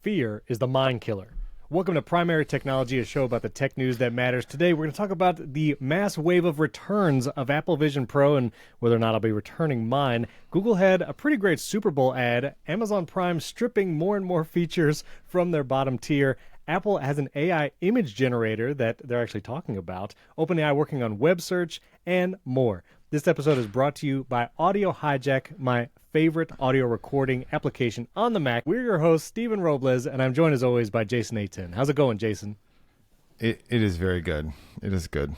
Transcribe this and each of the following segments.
Fear is the mind killer. Welcome to Primary Technology, a show about the tech news that matters. Today, we're going to talk about the mass wave of returns of Apple Vision Pro and whether or not I'll be returning mine. Google had a pretty great Super Bowl ad. Amazon Prime stripping more and more features from their bottom tier. Apple has an AI image generator that they're actually talking about. OpenAI working on web search and more. This episode is brought to you by Audio Hijack, my favorite audio recording application on the Mac. We're your hosts, Stephen Robles, and I'm joined as always by Jason A10. How's it going, Jason? It is very good. It is good.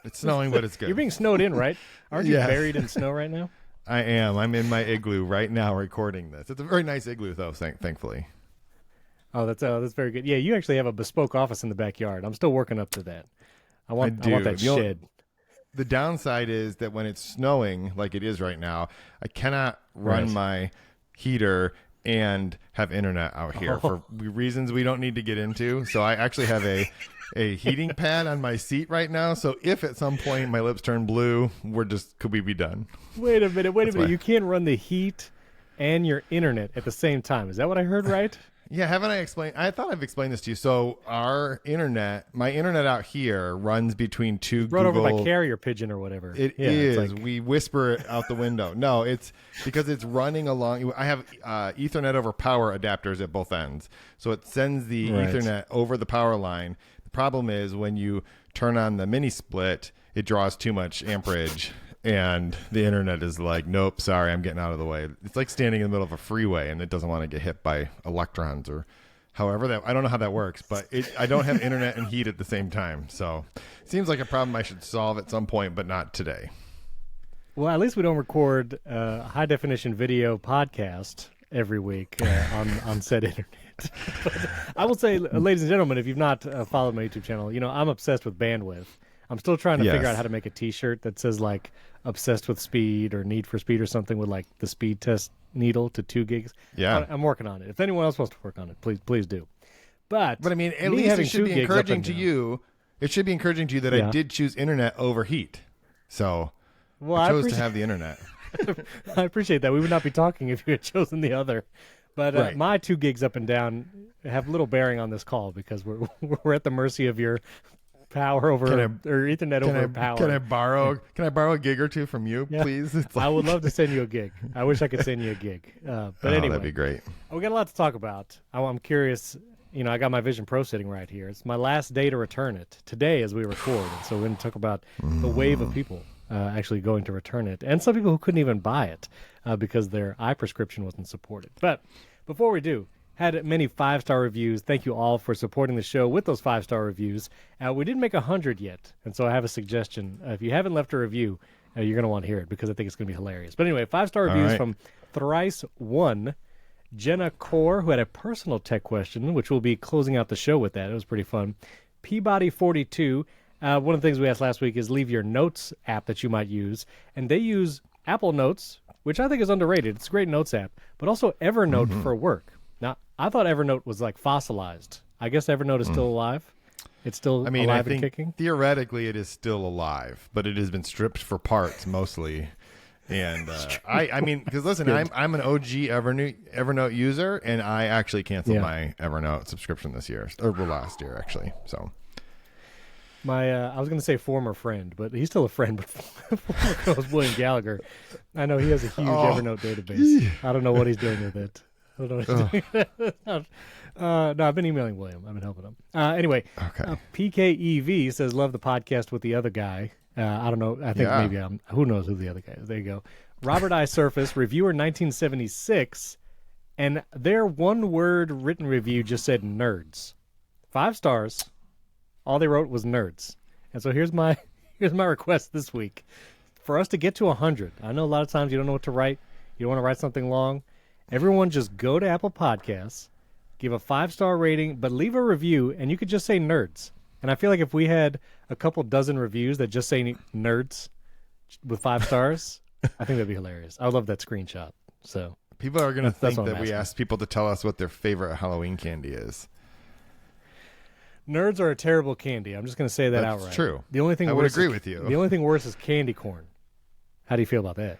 It's snowing, but it's good. You're being snowed in, right? Aren't you Yes. buried in snow right now? I am. I'm in my igloo right now recording this. It's a very nice igloo, though, thankfully. Oh, that's very good. Yeah, you actually have a bespoke office in the backyard. I'm still working up to that. I want that shed. The downside is that when it's snowing, like it is right now, I cannot run my heater and have internet out here for reasons we don't need to get into. So I actually have a heating pad on my seat right now. So if at some point my lips turn blue, could we be done? Wait a minute. You can't run the heat and your internet at the same time. Is that what I heard right? Yeah, haven't I explained? I thought I've explained this to you. So my internet out here runs between two Brought Google... over by carrier pigeon or whatever. It is. We whisper it out the window. No, it's because it's running along. I have Ethernet over power adapters at both ends. So it sends the Ethernet over the power line. The problem is when you turn on the mini split, it draws too much amperage. And the internet is like, nope, sorry, I'm getting out of the way. It's like standing in the middle of a freeway and it doesn't want to get hit by electrons or however that. I don't know how that works, but I don't have internet and heat at the same time. So it seems like a problem I should solve at some point, but not today. Well, at least we don't record a high definition video podcast every week on said internet. But I will say, ladies and gentlemen, if you've not followed my YouTube channel, I'm obsessed with bandwidth. I'm still trying to figure out how to make a T-shirt that says like "obsessed with speed" or "need for speed" or something with like the speed test needle to 2 gigs. Yeah, I'm working on it. If anyone else wants to work on it, please do. But I mean, at least it should be encouraging to you. It should be encouraging to you that I did choose internet over heat. So I chose to have the internet. I appreciate that. We would not be talking if you had chosen the other. But my 2 gigs up and down have little bearing on this call because we're at the mercy of your power over or Ethernet over power. Can I borrow a gig or two from you, please? I would love to send you a gig. I wish I could send you a gig. But anyway, that'd be great. We got a lot to talk about. I'm curious. I got my Vision Pro sitting right here. It's my last day to return it today as we record. And so we're going to talk about the wave of people actually going to return it, and some people who couldn't even buy it because their eye prescription wasn't supported. But before we do, had many 5-star reviews. Thank you all for supporting the show with those 5-star reviews. We didn't make 100 yet, and so I have a suggestion. If you haven't left a review, you're going to want to hear it because I think it's going to be hilarious. But anyway, 5-star reviews from Thrice One, Jenna Core, who had a personal tech question, which we'll be closing out the show with that. It was pretty fun. Peabody42, one of the things we asked last week is leave your notes app that you might use, and they use Apple Notes, which I think is underrated. It's a great notes app, but also Evernote for work. Now, I thought Evernote was like fossilized. I guess Evernote is still alive. It's still alive and kicking. Theoretically, it is still alive, but it has been stripped for parts mostly. And I mean, because listen, I'm an OG Evernote user, and I actually canceled my Evernote subscription this year, or last year actually. So I was going to say former friend, but he's still a friend. But former was William Gallagher. I know he has a huge Evernote database. I don't know what he's doing with it. I don't know what he's doing. No, I've been emailing William. I've been helping him. Anyway, PKEV says, love the podcast with the other guy. I don't know. I think maybe who knows who the other guy is. There you go. Robert I. Surface, reviewer 1976, and their one-word written review just said nerds. 5 stars. All they wrote was nerds. And so here's my request this week. For us to get to 100, I know a lot of times you don't know what to write. You don't want to write something long. Everyone just go to Apple Podcasts, give a 5-star rating, but leave a review, and you could just say nerds. And I feel like if we had a couple dozen reviews that just say nerds with 5 stars, I think that'd be hilarious. I would love that screenshot. So people are going to think that we asked people to tell us what their favorite Halloween candy is. Nerds are a terrible candy. I'm just going to say that outright. That's true. The only thing I would agree with you. The only thing worse is candy corn. How do you feel about that?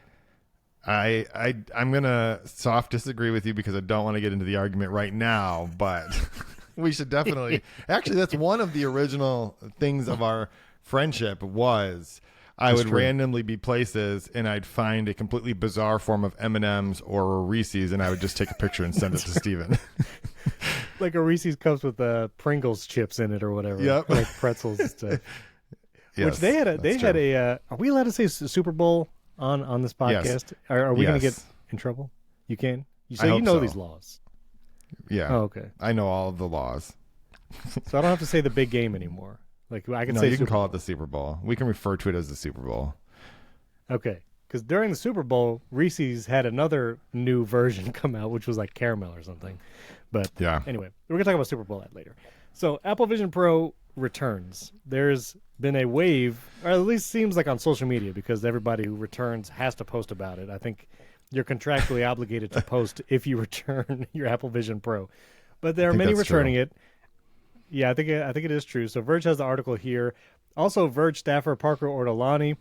I'm gonna soft disagree with you because I don't want to get into the argument right now, but we should definitely. Actually, that's one of the original things of our friendship was I would randomly be places and I'd find a completely bizarre form of M&Ms or Reese's, and I would just take a picture and send it to Steven. Like a Reese's cups with Pringles chips in it or whatever. Yep. Like pretzels and stuff. Yes, which they had a are we allowed to say Super Bowl on this podcast? Yes. Are we going to Yes. get in trouble? You can. I You hope know so. these laws. Yeah. Oh, okay. I know all of the laws. So I don't have to say the big game anymore. Like I can No, say you can Super call Bowl. it the Super Bowl. We can refer to it as the Super Bowl. Okay. Because during the Super Bowl, Reese's had another new version come out, which was like caramel or something. But Yeah. anyway, we're going to talk about Super Bowl that later. So Apple Vision Pro returns. There's been a wave, or at least seems like on social media, because everybody who returns has to post about it. I think you're contractually obligated to post if you return your Apple Vision Pro. But there are many that's returning true. it. Yeah, I think it is true. So Verge has the article here. Also, Verge staffer Parker Ortolani,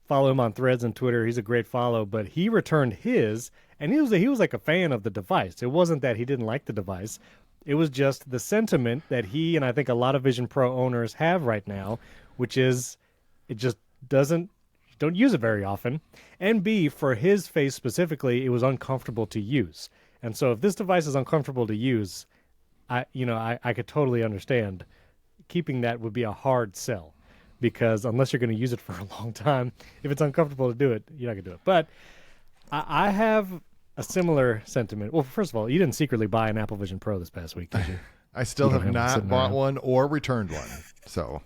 follow him on Threads and Twitter. He's a great follow, but he returned his, and he was like a fan of the device. It wasn't that he didn't like the device. It was just the sentiment that he and I think a lot of Vision Pro owners have right now, which is it just don't use it very often. And B, for his face specifically, it was uncomfortable to use. And so if this device is uncomfortable to use, I could totally understand keeping that would be a hard sell, because unless you're going to use it for a long time, if it's uncomfortable to do it, you're not going to do it. But I have a similar sentiment. Well, first of all, you didn't secretly buy an Apple Vision Pro this past week, did you? I still You don't have have one not sitting bought around. one or returned one. So,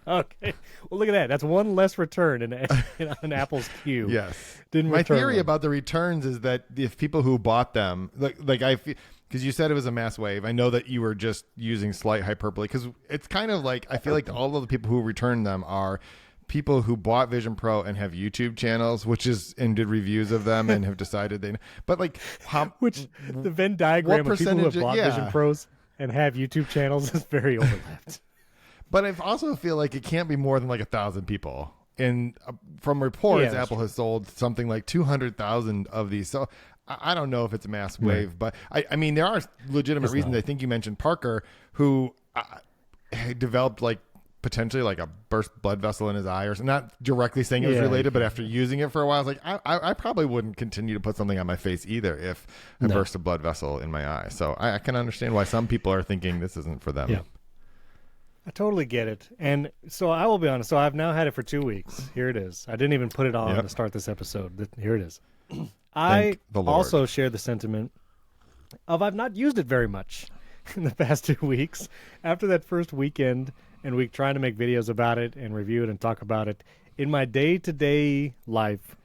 Okay. Well, look at that. That's one less return in Apple's queue. yes. Didn't My return theory one. about the returns is that if people who bought them, because you said it was a mass wave, I know that you were just using slight hyperbole, because it's kind of like, I feel like all of the people who returned them are people who bought Vision Pro and have YouTube channels, and did reviews of them and have decided but like how, Which the Venn diagram of people who have percentage- bought yeah. Vision Pros and have YouTube channels is very overlapped. but I also feel like it can't be more than like 1,000 people. And from reports, Yeah, that's Apple has sold something like 200,000 of these. So I don't know if it's a mass wave, but I mean, there are legitimate It's reasons. not. I think you mentioned Parker, who developed like potentially like a burst blood vessel in his eye, or not directly saying it was Yeah. related, but after using it for a while, I was like, I probably wouldn't continue to put something on my face either if I burst a blood vessel in my eye. So I can understand why some people are thinking this isn't for them. Yeah. I totally get it. And so I will be honest. So I've now had it for 2 weeks. Here it is. I didn't even put it on Yep. to start this episode. Here it is. I Thank the Lord. also share the sentiment of I've not used it very much in the past 2 weeks. After that first weekend and week trying to make videos about it and review it and talk about it, in my day-to-day life,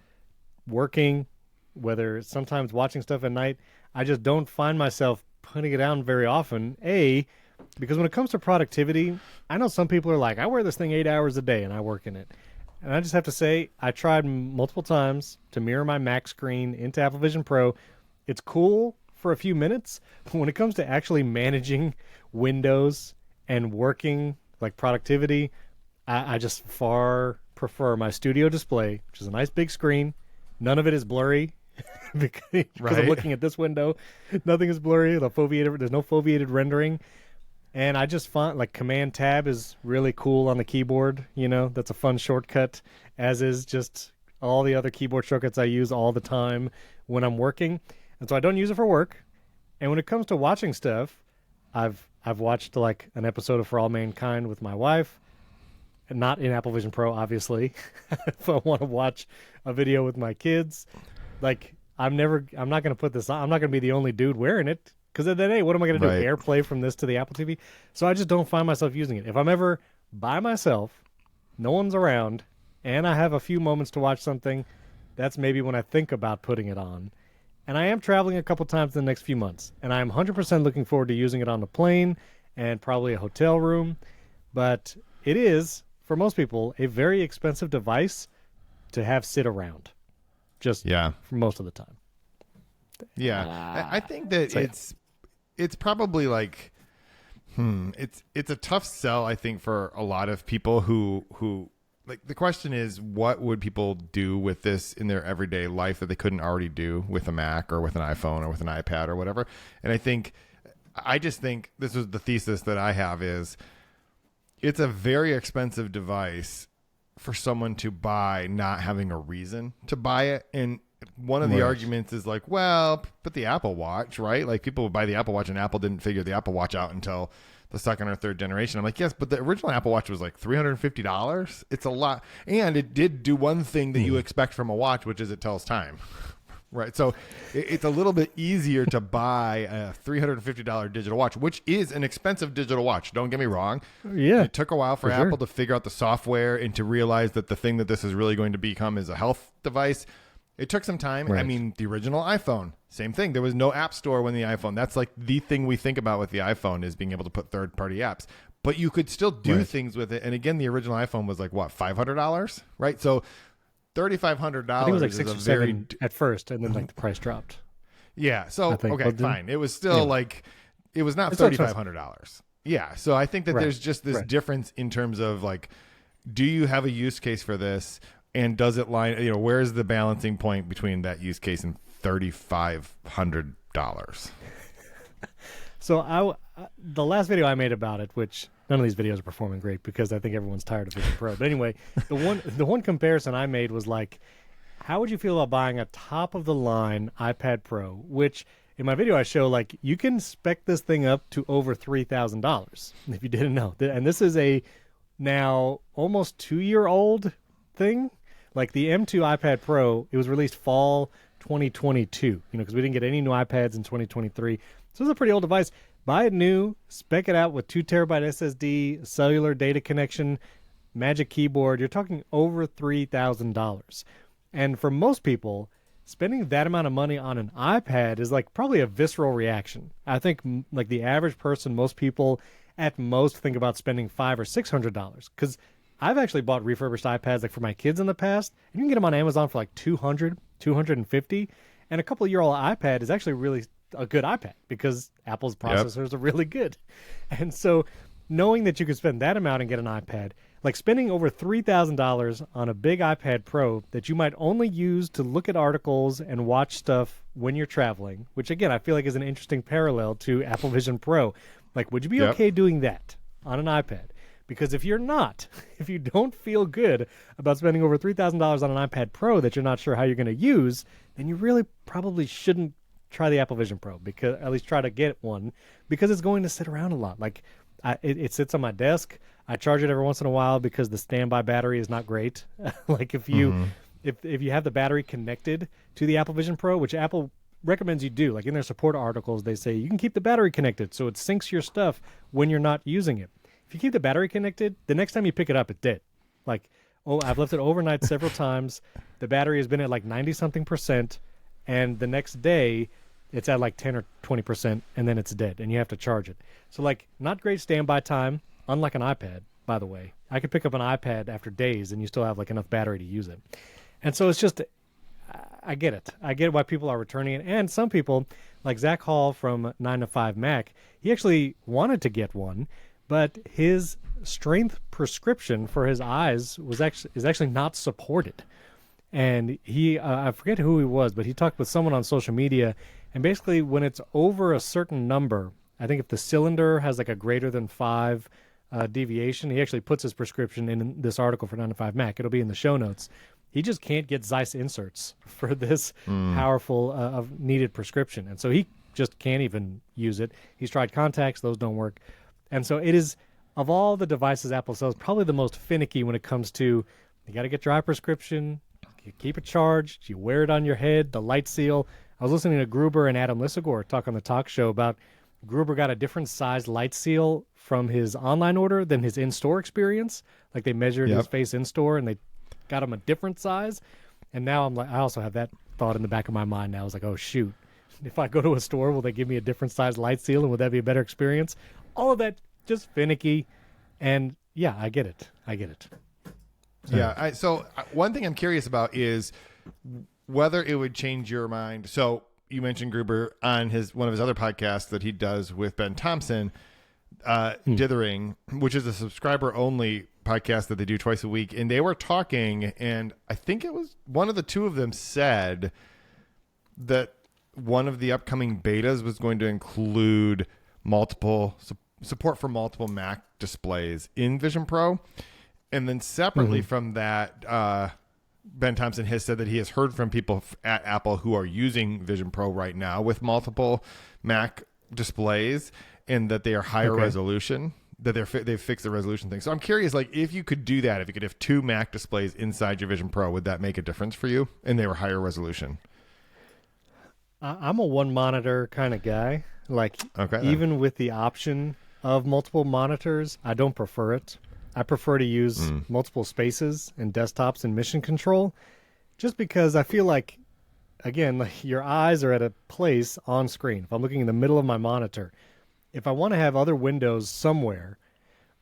working, whether sometimes watching stuff at night, I just don't find myself putting it down very often. Because when it comes to productivity, I know some people are like, I wear this thing 8 hours a day and I work in it. And I just have to say, I tried multiple times to mirror my Mac screen into Apple Vision Pro. It's cool for a few minutes, but when it comes to actually managing Windows and working like productivity, I just far prefer my studio display, which is a nice big screen. None of it is blurry because I'm Right. looking at this window. Nothing is blurry. There's no foveated rendering. And I just find like Command Tab is really cool on the keyboard. That's a fun shortcut, as is just all the other keyboard shortcuts I use all the time when I'm working. And so I don't use it for work. And when it comes to watching stuff, I've watched like an episode of For All Mankind with my wife, and not in Apple Vision Pro, obviously. If I want to watch a video with my kids, like I'm not going to put this on. I'm not going to be the only dude wearing it. Because then, hey, what am I going to do? Right. AirPlay from this to the Apple TV? So I just don't find myself using it. If I'm ever by myself, no one's around, and I have a few moments to watch something, that's maybe when I think about putting it on. And I am traveling a couple times in the next few months, and I'm 100% looking forward to using it on the plane and probably a hotel room. But it is, for most people, a very expensive device to have sit around, just for most of the time. Yeah. I think that So, yeah. it's probably like it's a tough sell, I think, for a lot of people who like the question is, what would people do with this in their everyday life that they couldn't already do with a Mac or with an iPhone or with an iPad or whatever? And I just think this is the thesis that I have is it's a very expensive device for someone to buy not having a reason to buy it. And one of the arguments is like, well, but the Apple Watch, right? Like people would buy the Apple Watch and Apple didn't figure the Apple Watch out until the second or third generation. I'm like, yes, but the original Apple Watch was like $350. It's a lot. And it did do one thing that you expect from a watch, which is it tells time. Right. So it's a little bit easier to buy a $350 digital watch, which is an expensive digital watch. Don't get me wrong. Yeah. It took a while for Apple to figure out the software and to realize that the thing that this is really going to become is a health device. It took some time. Right. I mean, the original iPhone, same thing. There was no app store when the iPhone. That's like the thing we think about with the iPhone is being able to put third-party apps. But you could still do things with it. And again, the original iPhone was like, what, $500? Right? So $3,500 I think it was like is 6 a or very 7 at first, and then like the price dropped. Yeah. So okay, fine. It was still like it was not $3,500. Yeah. So I think that there's just this difference in terms of like, do you have a use case for this, and does it line? You know, where's the balancing point between that use case and $3,500? So the last video I made about it, which none of these videos are performing great because I think everyone's tired of Vision Pro. But anyway, the one comparison I made was like, how would you feel about buying a top of the line iPad Pro? Which in my video I show like you can spec this thing up to over $3,000 if you didn't know. And this is a now almost 2-year-old thing. Like the M2 iPad Pro, it was released fall 2022. You know, because we didn't get any new iPads in 2023. So it's a pretty old device. Buy it new, spec it out with 2 terabyte SSD, cellular data connection, Magic Keyboard. You're talking over $3,000. And for most people, spending that amount of money on an iPad is like probably a visceral reaction. I think like the average person, most people at most think about spending $500 or $600. Because I've actually bought refurbished iPads like for my kids in the past. And you can get them on Amazon for like $200, $250. And a couple of year old iPad is actually really a good iPad because Apple's processors are really good. And so knowing that you could spend that amount and get an iPad, like spending over $3,000 on a big iPad Pro that you might only use to look at articles and watch stuff when you're traveling, which again, I feel like is an interesting parallel to Apple Vision Pro. Like, would you be okay doing that on an iPad? Because if you're not, if you don't feel good about spending over $3,000 on an iPad Pro that you're not sure how you're going to use, then you really probably shouldn't try the Apple Vision Pro, because at least try to get one, because it's going to sit around a lot. Like it sits on my desk. I charge it every once in a while because the standby battery is not great. Like if you if you have the battery connected to the Apple Vision Pro, which Apple recommends you do, like in their support articles, they say you can keep the battery connected so it syncs your stuff when you're not using it. If you keep the battery connected, the next time you pick it up, it's dead. Like, I've left it overnight several times. The battery has been at like 90-something%, and the next day it's at like 10 or 20%, and then it's dead, and you have to charge it. So, like, not great standby time, unlike an iPad, by the way. I could pick up an iPad after days, and you still have, like, enough battery to use it. And so it's just, I get it. I get why people are returning it. And some people, like Zach Hall from 9 to 5 Mac, he actually wanted to get one, but his strength prescription for his eyes is actually not supported. And he, I forget who he was, but he talked with someone on social media, and basically when it's over a certain number, I think if the cylinder has like a greater than 5 deviation, he actually puts his prescription in this article for 9 to 5 Mac. It'll be in the show notes. He just can't get Zeiss inserts for this powerful of needed prescription. And so he just can't even use it. He's tried contacts. Those don't work. And so it is, of all the devices Apple sells, probably the most finicky when it comes to, you got to get your eye prescription, you keep it charged, you wear it on your head, the light seal. I was listening to Gruber and Adam Lissagore talk on the talk show about Gruber got a different size light seal from his online order than his in-store experience. Like they measured his face in-store and they got him a different size. And now I'm like, I also have that thought in the back of my mind now. I was like, oh, shoot. If I go to a store, will they give me a different size light seal, and would that be a better experience? All of that just finicky. And yeah, I get it. Yeah. So one thing I'm curious about is whether it would change your mind. So you mentioned Gruber on one of his other podcasts that he does with Ben Thompson, Dithering, which is a subscriber only podcast that they do twice a week, and they were talking, and I think it was one of the two of them said that one of the upcoming betas was going to include support for multiple Mac displays in Vision Pro. And then separately from that, Ben Thompson has said that he has heard from people at Apple who are using Vision Pro right now with multiple Mac displays, and that they are higher resolution, that they've fixed the resolution thing. So I'm curious, like, if you could do that, if you could have two Mac displays inside your Vision Pro, would that make a difference for you? And they were higher resolution. I'm a one monitor kind of guy. Like, even with the option of multiple monitors, I don't prefer it. I prefer to use multiple spaces and desktops and mission control, just because I feel like, again, like your eyes are at a place on screen. If I'm looking in the middle of my monitor, if I want to have other windows somewhere,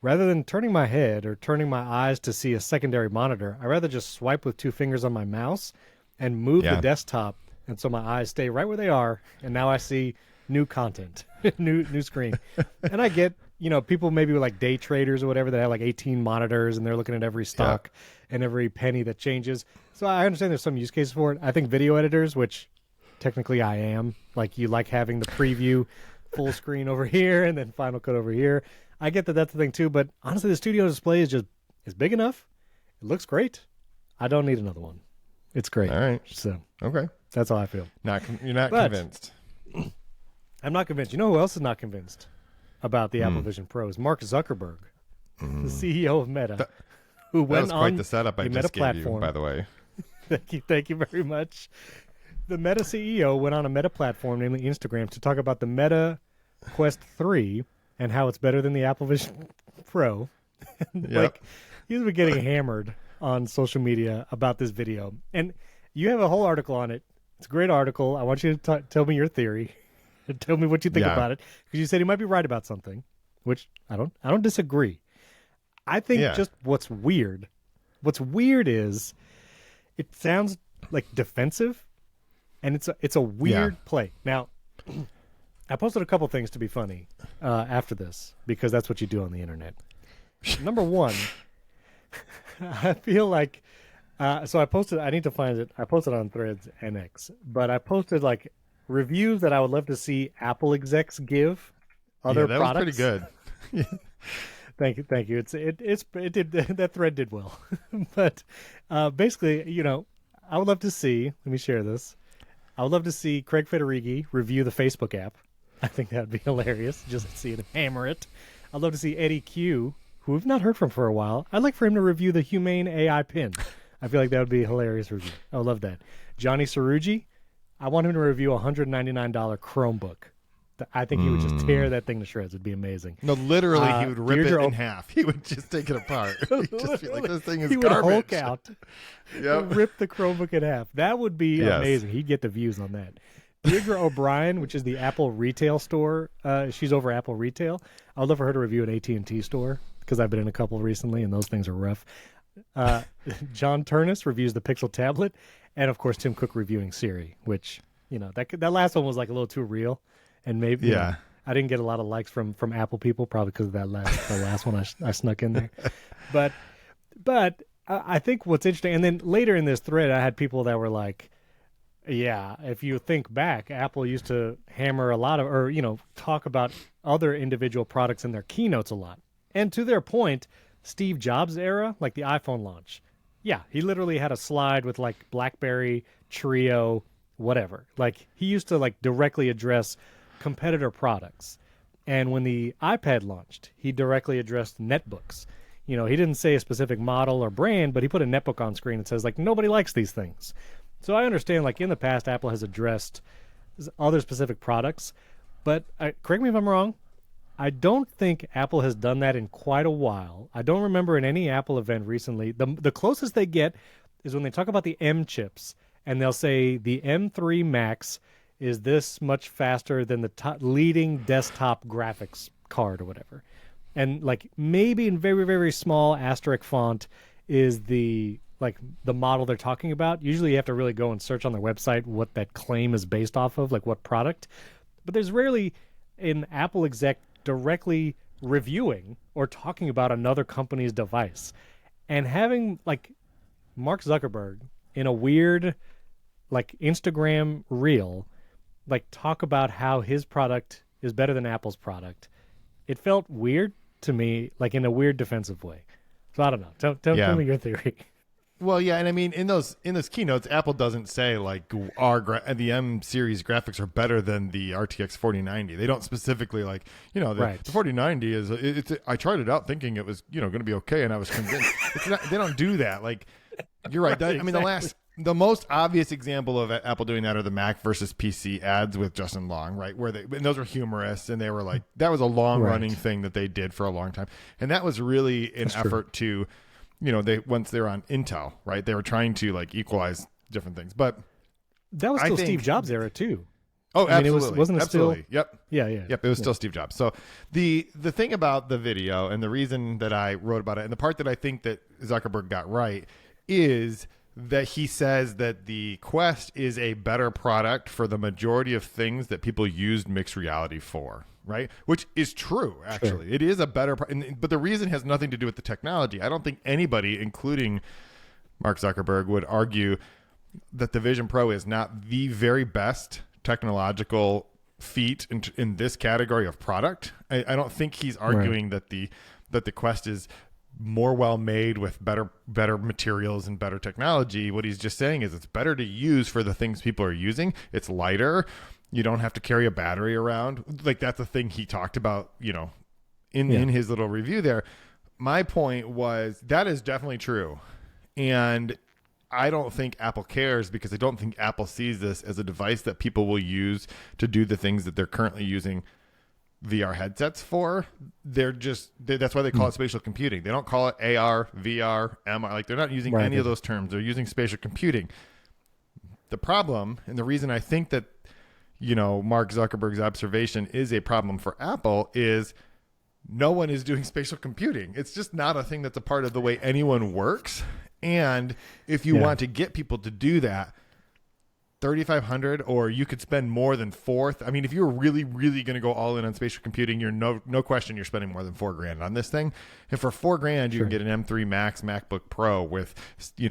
rather than turning my head or turning my eyes to see a secondary monitor, I'd rather just swipe with two fingers on my mouse and move the desktop, and so my eyes stay right where they are, and now I see new content, new screen. And I get, people maybe like day traders or whatever that have like 18 monitors and they're looking at every stock and every penny that changes. So I understand there's some use cases for it. I think video editors, which technically I am, like you like having the preview full screen over here and then Final Cut over here. I get that that's the thing too, but honestly the studio display is big enough. It looks great. I don't need another one. It's great. All right. So okay, that's how I feel. You're not convinced. I'm not convinced. You know who else is not convinced about the Apple Vision Pro is Mark Zuckerberg, the CEO of Meta, who went was quite on the setup I just gave you, by the way. Thank you very much. The Meta CEO went on a Meta platform, namely Instagram, to talk about the Meta Quest 3 and how it's better than the Apple Vision Pro. Like, he's been getting hammered on social media about this video. And you have a whole article on it. It's a great article. I want you to tell me your theory. Tell me what you think about it, because you said he might be right about something, which I don't disagree. I think just what's weird is it sounds like defensive, and it's a weird play. Now, I posted a couple things to be funny after this, because that's what you do on the internet. Number one, I feel like so I posted. I need to find it. I posted on Threads and X, but I posted like reviews that I would love to see Apple execs give other products. That was pretty good. Thank you. It did that thread did well, but basically, I would love to see. Let me share this. I would love to see Craig Federighi review the Facebook app. I think that would be hilarious. Just to see him hammer it. I'd love to see Eddie Q, who we've not heard from for a while. I'd like for him to review the Humane AI pin. I feel like that would be a hilarious review. I would love that. Johnny Sarugi, I want him to review a $199 Chromebook. I think he would just tear that thing to shreds. It'd be amazing. No, literally, he would rip it in half. He would just take it apart. He'd just be like, this thing is he garbage. Would Hulk out, rip the Chromebook in half. That would be amazing. He'd get the views on that. Deirdre O'Brien, which is the Apple retail store, she's over Apple Retail. I would love for her to review an AT&T store, because I've been in a couple recently, and those things are rough. John Turnus reviews the Pixel tablet, and of course Tim Cook reviewing Siri, which that last one was like a little too real, and maybe I didn't get a lot of likes from Apple people, probably because of the last one I snuck in there. But I think what's interesting, and then later in this thread I had people that were like, if you think back, Apple used to hammer a lot of, or talk about other individual products in their keynotes a lot, and to their point, Steve Jobs' era, like the iPhone launch. Yeah, he literally had a slide with like BlackBerry, Trio, whatever. Like he used to like directly address competitor products. And when the iPad launched, he directly addressed netbooks. He didn't say a specific model or brand, but he put a netbook on screen that says like nobody likes these things. So I understand like in the past Apple has addressed other specific products, but correct me if I'm wrong, I don't think Apple has done that in quite a while. I don't remember in any Apple event recently. The closest they get is when they talk about the M chips, and they'll say the M3 Max is this much faster than the leading desktop graphics card or whatever. And like maybe in very, very small asterisk font is the model they're talking about. Usually you have to really go and search on their website what that claim is based off of, like what product. But there's rarely an Apple exec directly reviewing or talking about another company's device, and having like Mark Zuckerberg in a weird like Instagram reel like talk about how his product is better than Apple's product. It felt weird to me, like in a weird defensive way. So I don't know. Tell me your theory. Well, yeah, and I mean, in those keynotes, Apple doesn't say like the M series graphics are better than the RTX 4090. They don't specifically like, the 4090 is. I tried it out thinking it was going to be okay, and I was convinced. It's not. They don't do that. Like, you're right. I mean, the most obvious example of Apple doing that are the Mac versus PC ads with Justin Long, right? And those were humorous, and they were like, that was a long running thing that they did for a long time, and that was really an effort to. Once they were on Intel, right? They were trying to like equalize different things, but that was still Steve Jobs' era too. Oh, absolutely. Wasn't it absolutely. Still? Yep. Yeah. Yep. It was still Steve Jobs. So the thing about the video and the reason that I wrote about it and the part that I think that Zuckerberg got right is that he says that the Quest is a better product for the majority of things that people used mixed reality for. Right, which is true. Actually, It is a better, but the reason has nothing to do with the technology. I don't think anybody, including Mark Zuckerberg, would argue that the Vision Pro is not the very best technological feat in this category of product. I don't think he's arguing that the Quest is more well made with better materials and better technology. What he's just saying is it's better to use for the things people are using. It's lighter. You don't have to carry a battery around. Like, that's the thing he talked about, in his little review there. My point was that is definitely true. And I don't think Apple cares because I don't think Apple sees this as a device that people will use to do the things that they're currently using VR headsets for. That's why they call it spatial computing. They don't call it AR, VR, MR. Like, they're not using any of those terms. They're using spatial computing. The problem, and the reason I think that Mark Zuckerberg's observation is a problem for Apple is no one is doing spatial computing. It's just not a thing that's a part of the way anyone works. And if you want to get people to do that, $3,500, or you could spend more than $4,000. I mean, if you're really, really going to go all in on spatial computing, you're no question you're spending more than $4,000 on this thing. And for $4,000, you can get an M3 Max MacBook Pro with 8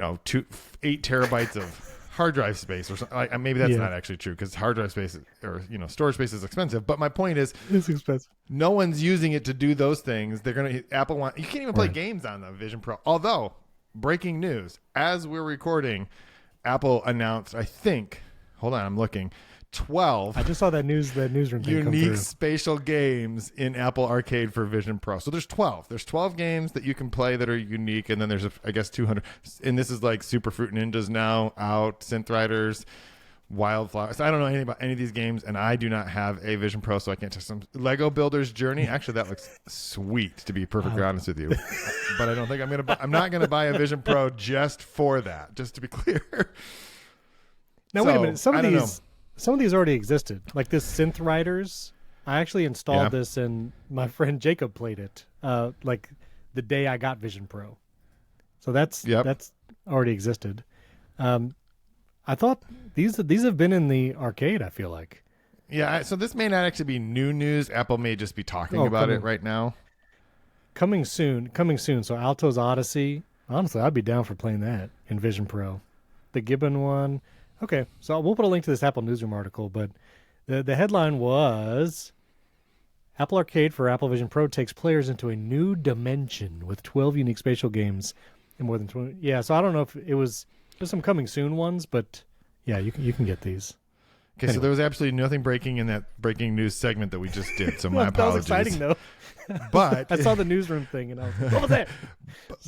terabytes of hard drive space or something. Maybe that's not actually true because hard drive space or storage space is expensive. But my point is, it's expensive. No one's using it to do those things. You can't even play games on the Vision Pro. Although, breaking news, as we're recording, Apple announced, I think, hold on, I'm looking, 12. I just saw that newsroom thing unique spatial games in Apple Arcade for Vision Pro. So there's 12. There's 12 games that you can play that are unique, and then there's I guess 200. And this is like Super Fruit Ninjas now out, Synth Riders, Wildflowers. So I don't know anything about any of these games, and I do not have a Vision Pro, so I can't test them. Lego Builder's Journey. Actually, that looks sweet, to be perfectly honest with you. But I don't think I'm not gonna buy a Vision Pro just for that. Just to be clear. Now wait a minute. Some of these already existed. Like this Synth Riders. I actually installed this, and my friend Jacob played it. Like the day I got Vision Pro. So that's already existed. I thought these have been in the arcade, I feel like. Yeah, so this may not actually be new news. Apple may just be talking about it right now. Coming soon. So Alto's Odyssey. Honestly, I'd be down for playing that in Vision Pro. The Gibbon one. Okay, so we'll put a link to this Apple Newsroom article, but the headline was Apple Arcade for Apple Vision Pro takes players into a new dimension with 12 unique spatial games and more than 20. Yeah, so I don't know if there's some coming soon ones, but yeah, you can get these. Okay, anyway. So there was absolutely nothing breaking in that breaking news segment that we just did, so my apologies. That was exciting, though. But I saw the newsroom thing, and I was like, what was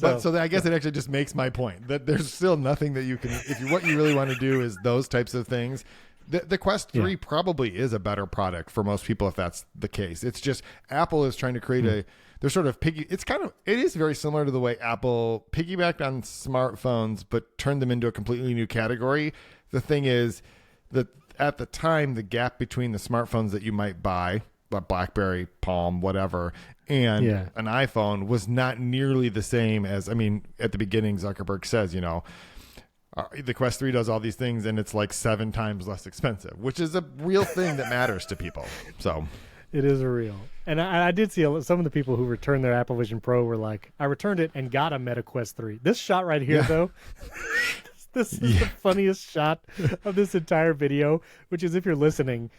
that? So I guess it actually just makes my point that there's still nothing that you can, what you really want to do is those types of things. The Quest 3 probably is a better product for most people if that's the case. It's just Apple is trying to create they're sort of it is very similar to the way Apple piggybacked on smartphones but turned them into a completely new category. The thing is that at the time, the gap between the smartphones that you might buy, like BlackBerry, Palm, whatever, and an iPhone was not nearly the same as, at the beginning, Zuckerberg says, the Quest 3 does all these things and it's like 7 times less expensive, which is a real thing that matters to people. So, It is real. And I did see some of the people who returned their Apple Vision Pro were like, I returned it and got a Meta Quest 3. This shot right here, though, this is the funniest shot of this entire video, which is if you're listening,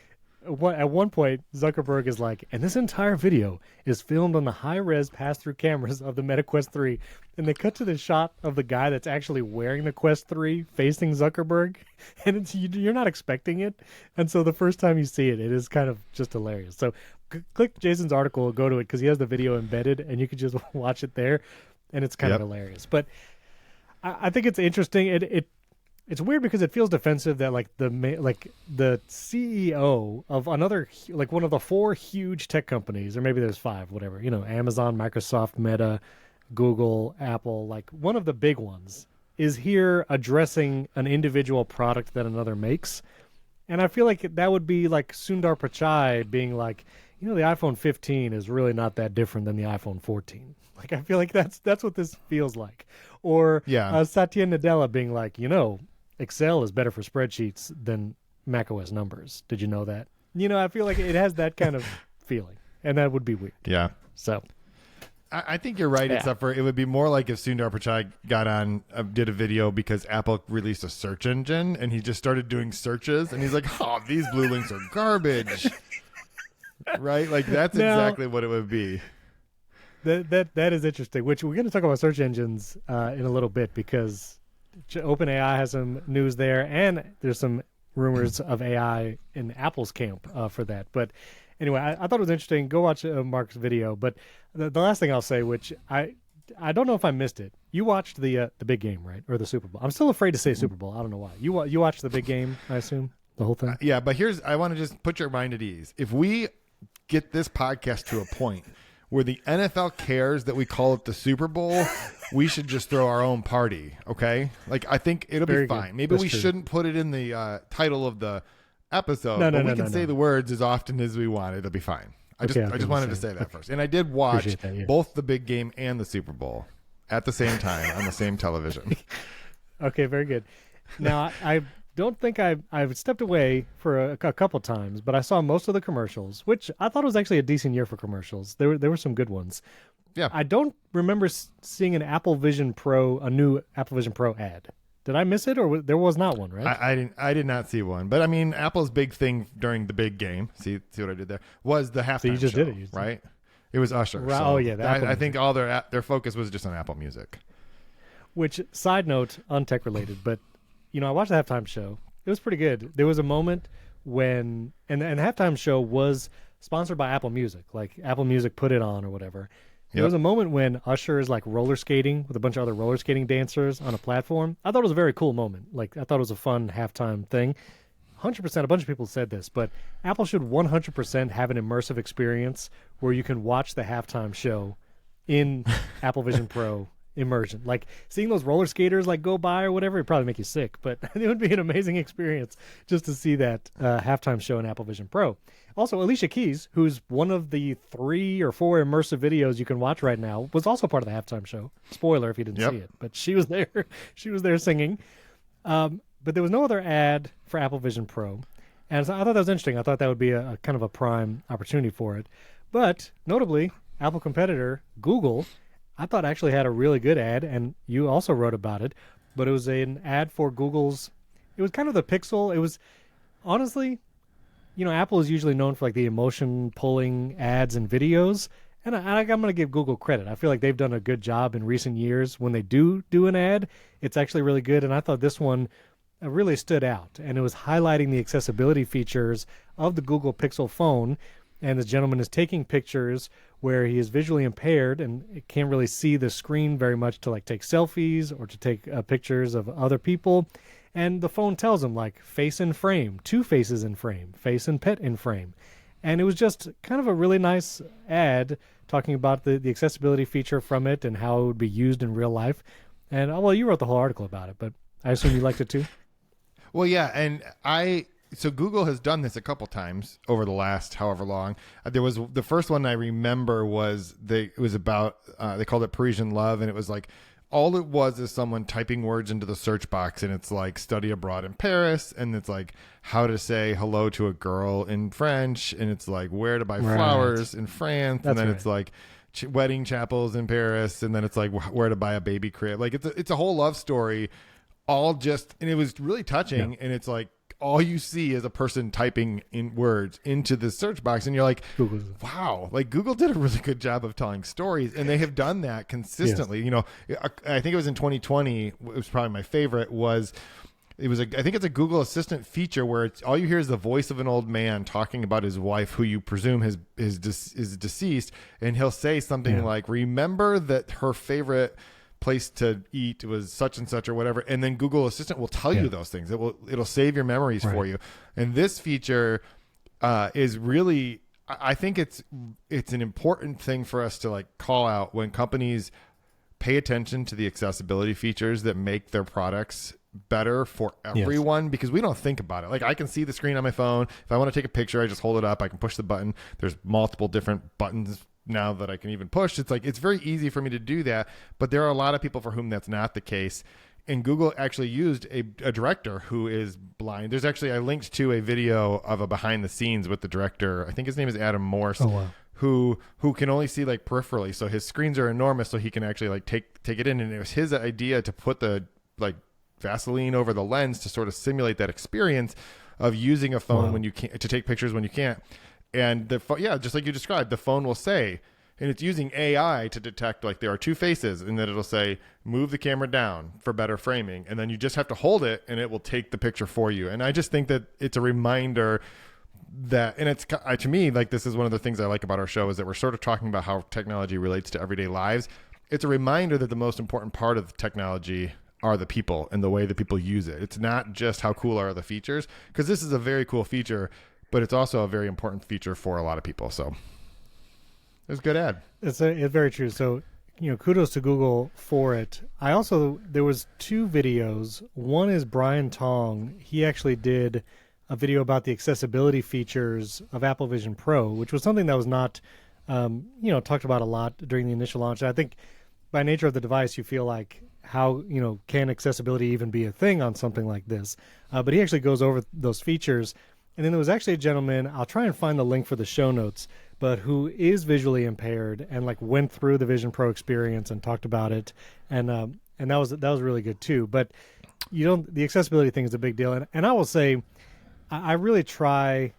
at one point, Zuckerberg is like, and this entire video is filmed on the high-res pass-through cameras of the Meta Quest 3. And they cut to the shot of the guy that's actually wearing the Quest 3 facing Zuckerberg. And you're not expecting it. And so the first time you see it, it is kind of just hilarious. So click Jason's article, go to it, because he has the video embedded, and you can just watch it there. And it's kind of hilarious. But I think it's interesting. It's weird because it feels defensive that the CEO of another, like one of the 4 huge tech companies, or maybe there's 5, whatever, Amazon, Microsoft, Meta, Google, Apple, like one of the big ones is here addressing an individual product that another makes. And I feel like that would be like Sundar Pichai being like, the iPhone 15 is really not that different than the iPhone 14. Like, I feel like that's what this feels like. Or Satya Nadella being like, Excel is better for spreadsheets than macOS numbers. Did you know that? I feel like it has that kind of feeling, and that would be weird. Yeah. So I think you're right, except for it would be more like if Sundar Pichai got on, did a video because Apple released a search engine, and he just started doing searches, and he's like, oh, these blue links are garbage. Right? Like, that's exactly what it would be. That is interesting, which we're going to talk about search engines in a little bit, because OpenAI has some news there, and there's some rumors of AI in Apple's camp for that. But anyway, I thought it was interesting. Go watch Mark's video. But the last thing I'll say, which I don't know if I missed it. You watched the big game, right? Or the Super Bowl. I'm still afraid to say Super Bowl. I don't know why. You watched the big game, I assume, the whole thing? Yeah, but I want to just put your mind at ease. If we get this podcast to a point where the NFL cares that we call it the Super Bowl, we should just throw our own party, okay? Like, I think it'll be fine. Good. Maybe That's we true. shouldn't put it in the title of the episode, No, but we can say the words as often as we want. It'll be fine. I just wanted to say that first. And I did watch both the big game and the Super Bowl at the same time on the same television. Okay, very good. Now, I don't think I've stepped away for a couple times, but I saw most of the commercials, which I thought was actually a decent year for commercials. There were some good ones. Yeah. I don't remember seeing a new Apple Vision Pro ad. Did I miss it, or there was not one, right? I did not see one, but I mean, Apple's big thing during the big game. See what I did there? Was the halftime So you just show, did it, right? It was Usher. Right. So Oh yeah, I think all their focus was just on Apple Music. Which, side note, untech related, but I watched the halftime show. It was pretty good. There was a moment when, and the halftime show was sponsored by Apple Music, like Apple Music put it on or whatever. There was a moment when Usher is like roller skating with a bunch of other roller skating dancers on a platform. I thought it was a very cool moment. Like, I thought it was a fun halftime thing. 100%, a bunch of people said this, but Apple should 100% have an immersive experience where you can watch the halftime show in Apple Vision Pro immersion. Like, seeing those roller skaters like go by or whatever, it'd probably make you sick, but it would be an amazing experience just to see that halftime show in Apple Vision Pro. Also, Alicia Keys, who's one of the 3 or 4 immersive videos you can watch right now, was also part of the halftime show. Spoiler if you didn't see it, but she was there. She was there singing. But there was no other ad for Apple Vision Pro. And so I thought that was interesting. I thought that would be a kind of a prime opportunity for it. But notably, Apple competitor Google, I thought actually had a really good ad, and you also wrote about it. But it was an ad for Google's, it was kind of the Pixel. It was, honestly, Apple is usually known for like the emotion pulling ads and videos. And I'm going to give Google credit. I feel like they've done a good job in recent years. When they do an ad, it's actually really good. And I thought this one really stood out. And it was highlighting the accessibility features of the Google Pixel phone. And the gentleman is taking pictures where he is visually impaired and can't really see the screen very much to like take selfies or to take pictures of other people. And the phone tells him, like, face in frame, 2 faces in frame, face and pet in frame. And it was just kind of a really nice ad talking about the accessibility feature from it and how it would be used in real life. And, well, you wrote the whole article about it, but I assume you liked it too? Well, yeah, and so Google has done this a couple times over the last however long. There was the first one I remember was it was about they called it Parisian Love, and it was like all it was is someone typing words into the search box, and it's like study abroad in Paris, and it's like how to say hello to a girl in French, and it's like where to buy flowers in France, and then it's like wedding chapels in Paris, and then it's like where to buy a baby crib. Like it's a whole love story, all just, and it was really touching, and it's like all you see is a person typing in words into the search box, and you're like, wow, like Google did a really good job of telling stories, and they have done that consistently. You know, I think it was in 2020, it was probably my favorite, I think it's a Google Assistant feature where it's all you hear is the voice of an old man talking about his wife, who you presume is deceased, and he'll say something like, remember that her favorite place to eat was such and such or whatever, and then Google Assistant will tell you those things. It'll save your memories for you. And this feature is really, I think it's an important thing for us to like call out when companies pay attention to the accessibility features that make their products better for everyone, because we don't think about it. Like I can see the screen on my phone. If I want to take a picture, I just hold it up. I can push the button. There's multiple different buttons now that I can even push. It's like, it's very easy for me to do that, but there are a lot of people for whom that's not the case. And Google actually used a director who is blind. There's actually, I linked to a video of a behind the scenes with the director. I think his name is Adam Morse, who can only see like peripherally. So his screens are enormous, so he can actually like take it in. And it was his idea to put the like Vaseline over the lens to sort of simulate that experience of using a phone when you can't, to take pictures when you can't. And just like you described, the phone will say, and it's using AI to detect like there are two faces, and then it'll say, move the camera down for better framing. And then you just have to hold it and it will take the picture for you. And I just think that it's a reminder that, and it's to me, like this is one of the things I like about our show, is that we're sort of talking about how technology relates to everyday lives. It's a reminder that the most important part of technology are the people and the way that people use it. It's not just how cool are the features, because this is a very cool feature, but it's also a very important feature for a lot of people. So it was a good ad. It's very true. So, kudos to Google for it. There was two videos. One is Brian Tong. He actually did a video about the accessibility features of Apple Vision Pro, which was something that was not, talked about a lot during the initial launch. And I think by nature of the device, you feel like how, can accessibility even be a thing on something like this? But he actually goes over those features. And then there was actually a gentleman, I'll try and find the link for the show notes, but who is visually impaired and like went through the Vision Pro experience and talked about it. And that was really good too. But the accessibility thing is a big deal. And I will say, I really try,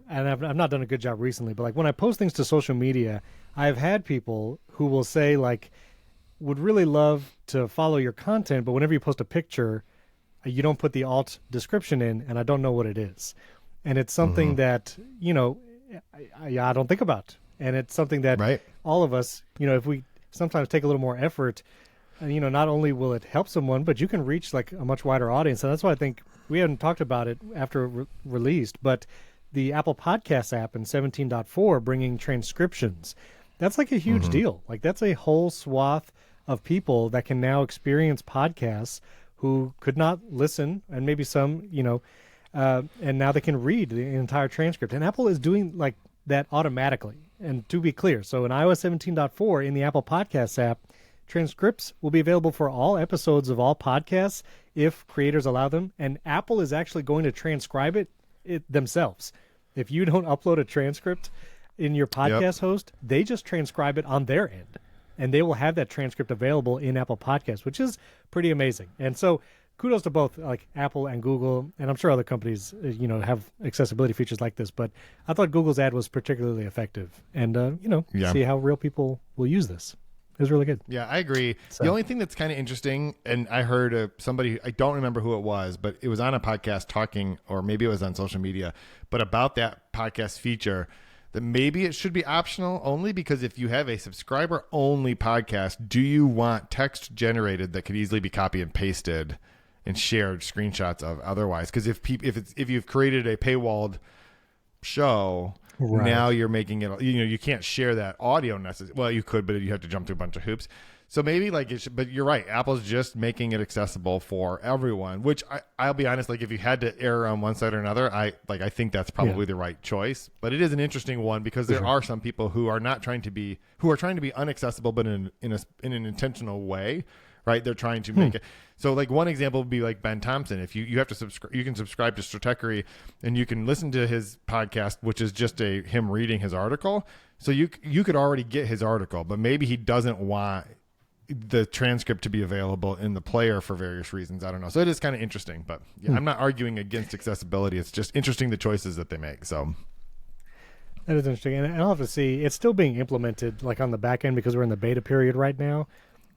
and I've not done a good job recently, but like when I post things to social media, I've had people who will say like, would really love to follow your content, but whenever you post a picture, you don't put the alt description in, and I don't know what it is. And it's something that, I don't think about. And it's something that all of us, if we sometimes take a little more effort, not only will it help someone, but you can reach like a much wider audience. And that's why I think we haven't talked about it after it released, but the Apple Podcasts app in 17.4 bringing transcriptions, that's like a huge deal. Like that's a whole swath of people that can now experience podcasts who could not listen, and maybe some, and now they can read the entire transcript. And Apple is doing like that automatically. And to be clear, so in iOS 17.4 in the Apple Podcasts app, transcripts will be available for all episodes of all podcasts if creators allow them. And Apple is actually going to transcribe it themselves. If you don't upload a transcript in your podcast host, they just transcribe it on their end. And they will have that transcript available in Apple Podcasts, which is pretty amazing. And so kudos to both like Apple and Google, and I'm sure other companies, have accessibility features like this. But I thought Google's ad was particularly effective, and see how real people will use this. It was really good. Yeah, I agree. So, the only thing that's kind of interesting, and I heard somebody, I don't remember who it was, but it was on a podcast talking, or maybe it was on social media, but about that podcast feature, that maybe it should be optional, only because if you have a subscriber only podcast, do you want text generated that could easily be copy and pasted and shared screenshots of otherwise? Because if you've created a paywalled show, now you're making it, you can't share that audio necessarily. Well, you could, but you have to jump through a bunch of hoops. So maybe like but you're right. Apple's just making it accessible for everyone, which I'll be honest, like if you had to err on one side or another, I think that's probably the right choice. But it is an interesting one because there are some people who are trying to be unaccessible, but in an intentional way. right? They're trying to make it. So like one example would be like Ben Thompson. If you have to subscribe, you can subscribe to Stratechery and you can listen to his podcast, which is just him reading his article. So you could already get his article, but maybe he doesn't want the transcript to be available in the player for various reasons. I don't know. So it is kind of interesting, but yeah, I'm not arguing against accessibility. It's just interesting the choices that they make. So that is interesting. And I'll have to see. It's still being implemented like on the back end because we're in the beta period right now.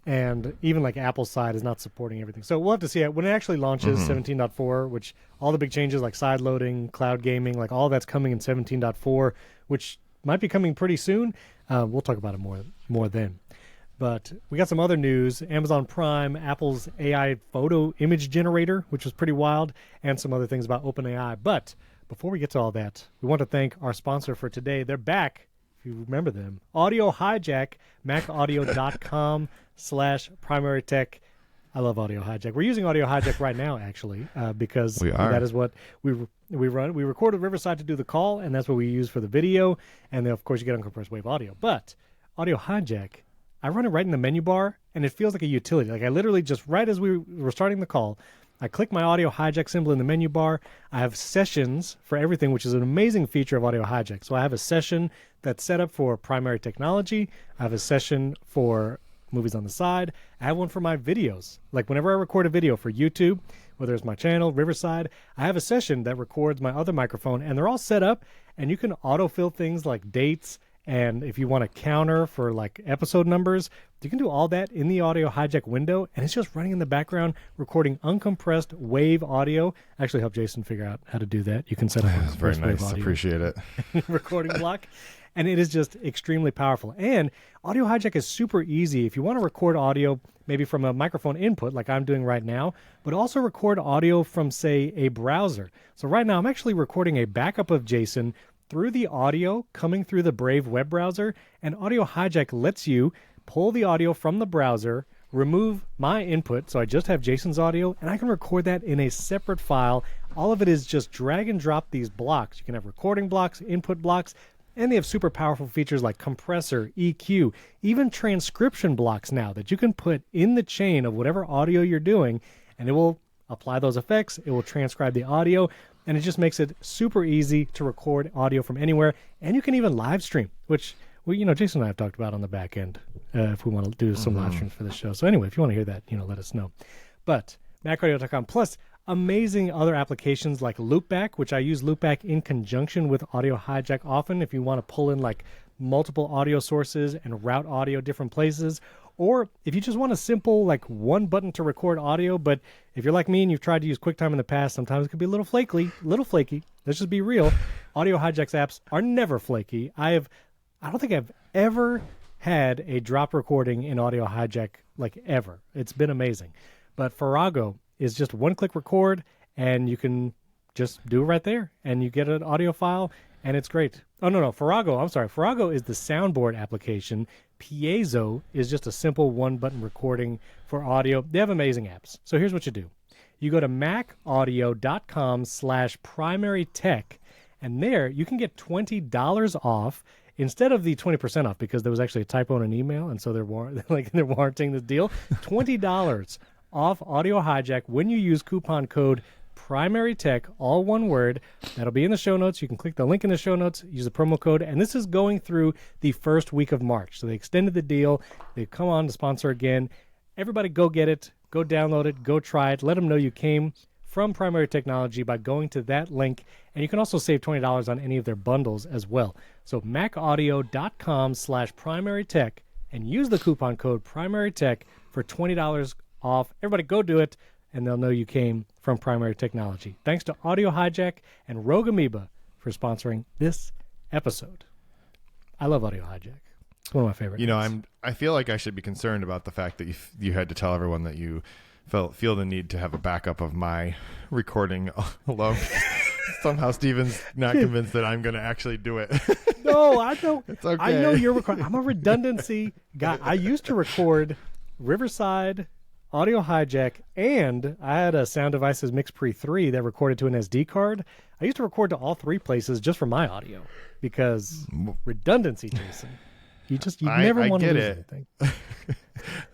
And even like Apple's side is not supporting everything. So we'll have to see it when it actually launches 17.4, which all the big changes like side loading, cloud gaming, like all that's coming in 17.4, which might be coming pretty soon. We'll talk about it more then. But we got some other news. Amazon Prime, Apple's AI photo image generator, which was pretty wild, and some other things about OpenAI. But before we get to all that, we want to thank our sponsor for today. They're back. If you remember them, Audio Hijack, macaudio.com/primarytech. I love Audio Hijack. We're using Audio Hijack right now, actually, because that is what we run. We record at Riverside to do the call, and that's what we use for the video. And then, of course, you get uncompressed wave audio. But Audio Hijack, I run it right in the menu bar, and it feels like a utility. Like I literally just right as we were starting the call, I click my Audio Hijack symbol in the menu bar. I have sessions for everything, which is an amazing feature of Audio Hijack. So I have a session that's set up for primary technology. I have a session for movies on the side. I have one for my videos. Like whenever I record a video for YouTube, whether it's my channel, Riverside, I have a session that records my other microphone, and they're all set up, and you can autofill things like dates, and if you want to counter for like episode numbers, you can do all that in the Audio Hijack window, and it's just running in the background, recording uncompressed wave audio. I actually helped Jason figure out how to do that. You can set up that's very nice. Appreciate it. Recording block. And it is just extremely powerful. And Audio Hijack is super easy if you want to record audio maybe from a microphone input like I'm doing right now, but also record audio from, say, a browser. So right now I'm actually recording a backup of Jason through the audio coming through the Brave web browser, and Audio Hijack lets you pull the audio from the browser, remove my input, so I just have Jason's audio, and I can record that in a separate file. All of it is just drag and drop these blocks. You can have recording blocks, input blocks, and they have super powerful features like compressor, EQ, even transcription blocks now that you can put in the chain of whatever audio you're doing, and it will apply those effects. It will transcribe the audio, and it just makes it super easy to record audio from anywhere. And you can even live stream, which Jason and I have talked about on the back end if we want to do some live streams for this show. So anyway, if you want to hear that, let us know. But macaudio.com plus amazing other applications like Loopback, which I use Loopback in conjunction with Audio Hijack often if you want to pull in like multiple audio sources and route audio different places. Or if you just want a simple like one button to record audio, but if you're like me and you've tried to use QuickTime in the past, sometimes it could be a little flaky. Let's just be real. Audio Hijack's apps are never flaky. I don't think I've ever had a drop recording in Audio Hijack like ever. It's been amazing. But Farrago is just one-click record, and you can just do it right there, and you get an audio file, and it's great. Oh, no, Farrago, I'm sorry. Farrago is the soundboard application. Piezo is just a simple one-button recording for audio. They have amazing apps. So here's what you do. You go to macaudio.com/primarytech, and there you can get $20 off instead of the 20% off because there was actually a typo in an email, and so they're warranting this deal. $20 off Audio Hijack when you use coupon code PrimaryTech, all one word. That'll be in the show notes. You can click the link in the show notes, use the promo code, and this is going through the first week of March. So they extended the deal. They've come on to sponsor again. Everybody go get it. Go download it. Go try it. Let them know you came from Primary Technology by going to that link. And you can also save $20 on any of their bundles as well. So macaudio.com/primarytech and use the coupon code PrimaryTech for $20 off. Everybody go do it, and they'll know you came from Primary Technology. Thanks to Audio Hijack and Rogue Amoeba for sponsoring this episode. I love Audio Hijack. It's one of my favorite. I feel like I should be concerned about the fact that you had to tell everyone that you feel the need to have a backup of my recording alone. Somehow Steven's not convinced that I'm going to actually do it. No, I know. It's okay. I know you're recording. I'm a redundancy guy. I used to record Riverside, Audio Hijack, and I had a Sound Devices Mix Pre 3 that recorded to an SD card. I used to record to all three places just for my audio because redundancy, Jason. You never want to lose anything.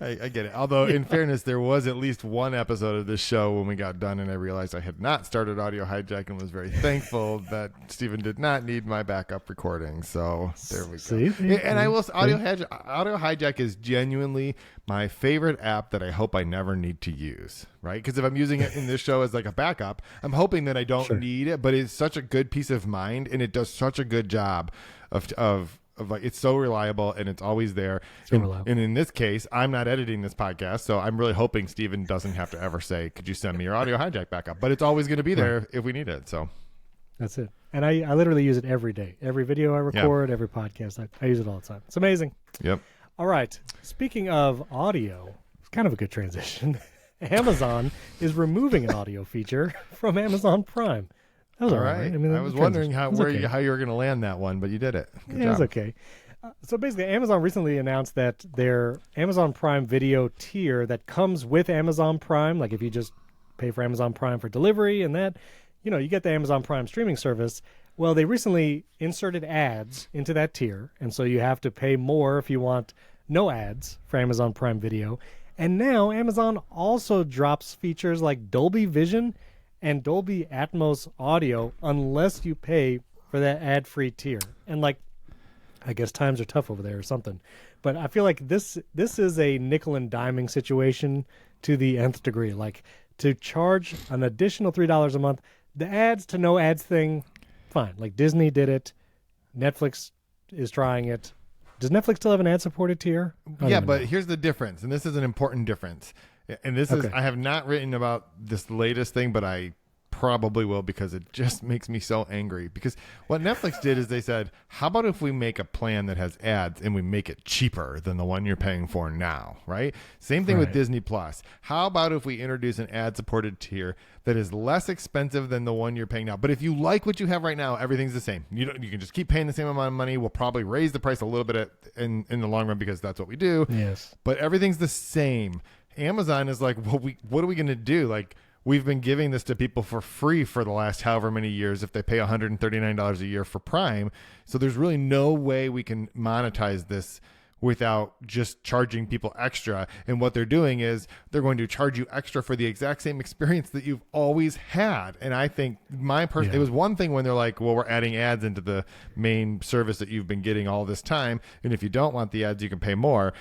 I get it. Although, in fairness, there was at least one episode of this show when we got done, and I realized I had not started Audio Hijack and was very thankful that Stephen did not need my backup recording. So there we go. See? And I will say, Audio Hijack is genuinely my favorite app that I hope I never need to use, right? Because if I'm using it in this show as like a backup, I'm hoping that I don't need it, but it's such a good peace of mind, and it does such a good job of like, it's so reliable and it's always there. And in this case, I'm not editing this podcast, so I'm really hoping Steven doesn't have to ever say, could you send me your Audio Hijack backup? But it's always going to be there if we need it. So that's it. And I literally use it every day. Every video I record, every podcast, I use it all the time. It's amazing. Yep. All right. Speaking of audio, it's kind of a good transition. Amazon is removing an audio feature from Amazon Prime. That was all right. I mean, I was wondering how you were going to land that one, but you did it. Good job. It was okay. So basically, Amazon recently announced that their Amazon Prime Video tier that comes with Amazon Prime, like if you just pay for Amazon Prime for delivery and that, you get the Amazon Prime streaming service. Well, they recently inserted ads into that tier, and so you have to pay more if you want no ads for Amazon Prime Video. And now Amazon also drops features like Dolby Vision and Dolby Atmos audio unless you pay for that ad-free tier. And I guess times are tough over there or something. But I feel like this is a nickel and diming situation to the nth degree. Like, to charge an additional $3 a month, the ads to no ads thing, fine. Like, Disney did it. Netflix is trying it. Does Netflix still have an ad-supported tier? Yeah, but here's the difference, and this is an important difference. And this is, I have not written about this latest thing, but I probably will because it just makes me so angry. Because what Netflix did is they said, how about if we make a plan that has ads and we make it cheaper than the one you're paying for now, right? Same thing with Disney Plus. How about if we introduce an ad-supported tier that is less expensive than the one you're paying now? But if you like what you have right now, everything's the same. You can just keep paying the same amount of money. We'll probably raise the price a little bit in the long run because that's what we do. Yes. But everything's the same. Amazon is like, well, what are we going to do? Like, we've been giving this to people for free for the last however many years if they pay $139 a year for Prime. So there's really no way we can monetize this without just charging people extra. And what they're doing is they're going to charge you extra for the exact same experience that you've always had. And I think it was one thing when they're like, well, we're adding ads into the main service that you've been getting all this time. And if you don't want the ads, you can pay more.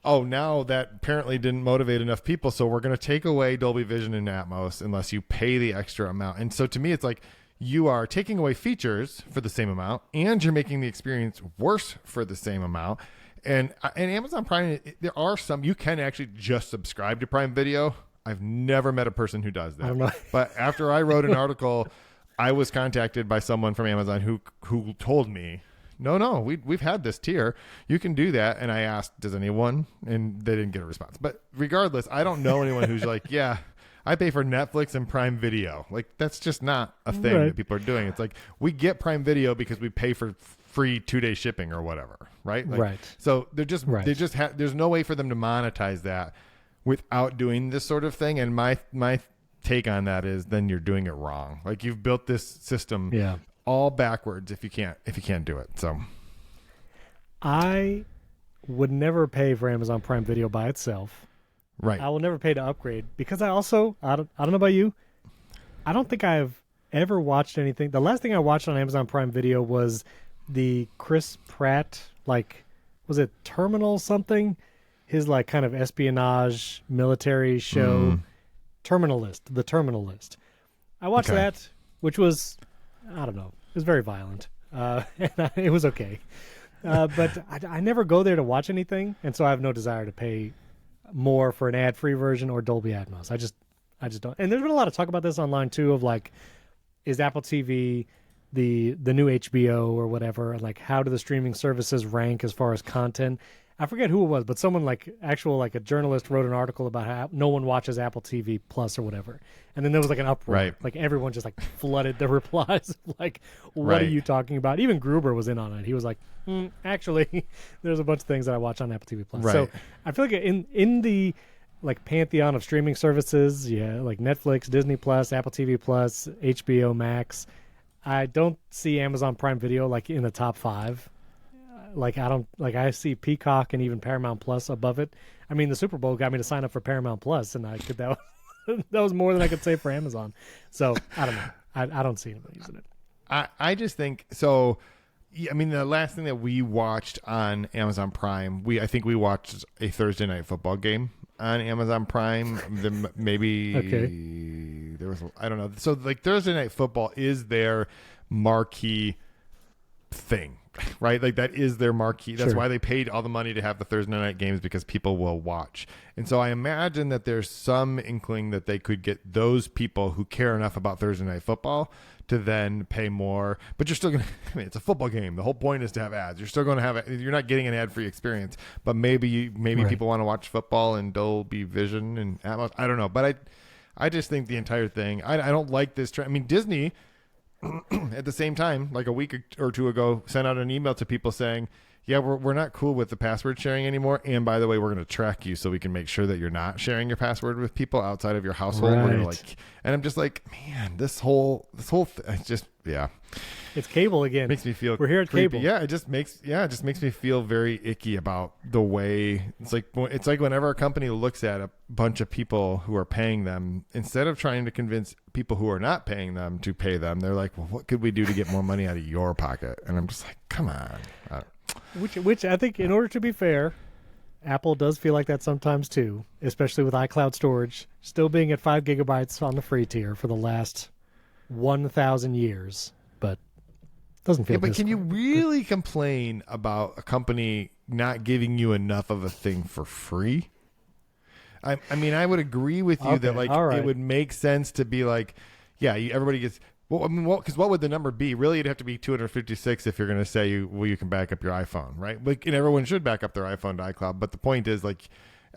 Oh, now that apparently didn't motivate enough people, so we're going to take away Dolby Vision and Atmos unless you pay the extra amount. And so to me, it's like you are taking away features for the same amount, and you're making the experience worse for the same amount. And Amazon Prime, there are some, you can actually just subscribe to Prime Video. I've never met a person who does that. I don't know. But after I wrote an article, I was contacted by someone from Amazon who told me, no, we've had this tier. You can do that. And I asked, does anyone? And they didn't get a response. But regardless, I don't know anyone who's like, yeah, I pay for Netflix and Prime Video. Like, that's just not a thing that people are doing. It's like, we get Prime Video because we pay for free 2-day shipping or whatever, right? Like, so there's no way for them to monetize that without doing this sort of thing. And my take on that is then you're doing it wrong. Like, you've built this system all backwards if you can't do it. So I would never pay for Amazon Prime Video by itself. Right. I will never pay to upgrade because I don't know about you. I don't think I've ever watched anything. The last thing I watched on Amazon Prime Video was the Chris Pratt, was it Terminal something? His kind of espionage military show, The Terminal List. I watched that, which was, I don't know, it was very violent. And it was okay. But I never go there to watch anything, and so I have no desire to pay more for an ad-free version or Dolby Atmos. I just don't. And there's been a lot of talk about this online too, of is Apple TV the new HBO or whatever, and how do the streaming services rank as far as content? I forget who it was, but someone a journalist wrote an article about how no one watches Apple TV Plus or whatever. And then there was an uproar. Right. Everyone just flooded the replies. What are you talking about? Even Gruber was in on it. He was like, actually, there's a bunch of things that I watch on Apple TV Plus. Right. So I feel like in the pantheon of streaming services, Netflix, Disney Plus, Apple TV Plus, HBO Max, I don't see Amazon Prime Video in the top 5. like I don't like I see Peacock and even Paramount Plus above it. I mean, the Super Bowl got me to sign up for Paramount Plus, and I could that that was more than I could say for Amazon. So I don't know. I don't see anybody using it. I just think so. I mean, the last thing that we watched on Amazon Prime, I think we watched a Thursday night football game on Amazon Prime. Maybe Okay. there was, I don't know. So like Thursday night football is their marquee thing, right? Like that is their marquee. That's why they paid all the money to have the Thursday night games, because people will watch. And so I imagine that there's some inkling that they could get those people who care enough about Thursday night football to then pay more. But you're still going to, I mean, it's a football game. The whole point is to have ads. You're still going to have, you're not getting an ad-free experience, but maybe right. People want to watch football and Dolby Vision and Atmos. I don't know. But I just think the entire thing, I don't like this trend. I mean, Disney at the same time, like a week or two ago, sent out an email to people saying, yeah, we're not cool with the password sharing anymore. And by the way, we're going to track you so we can make sure that you're not sharing your password with people outside of your household. Right. We're gonna and I'm just like, man, this whole it's just, yeah. It's cable again. Makes me feel we're here at creepy. cable. Yeah, it just makes me feel very icky about the way it's like whenever a company looks at a bunch of people who are paying them, instead of trying to convince people who are not paying them to pay them, they're like, well, what could we do to get more money out of your pocket? And I'm just like, come on. Which I think, in order to be fair, Apple does feel like that sometimes too, especially with iCloud storage still being at 5 gigabytes on the free tier for the last 1,000 years. But doesn't feel. Yeah, but can you really complain about a company not giving you enough of a thing for free? I mean, I would agree with you that it would make sense to be like, yeah, everybody gets. Well, I mean, because what would the number be? Really, it'd have to be 256 if you're going to say you can back up your iPhone, right? Like, and everyone should back up their iPhone to iCloud. But the point is, like,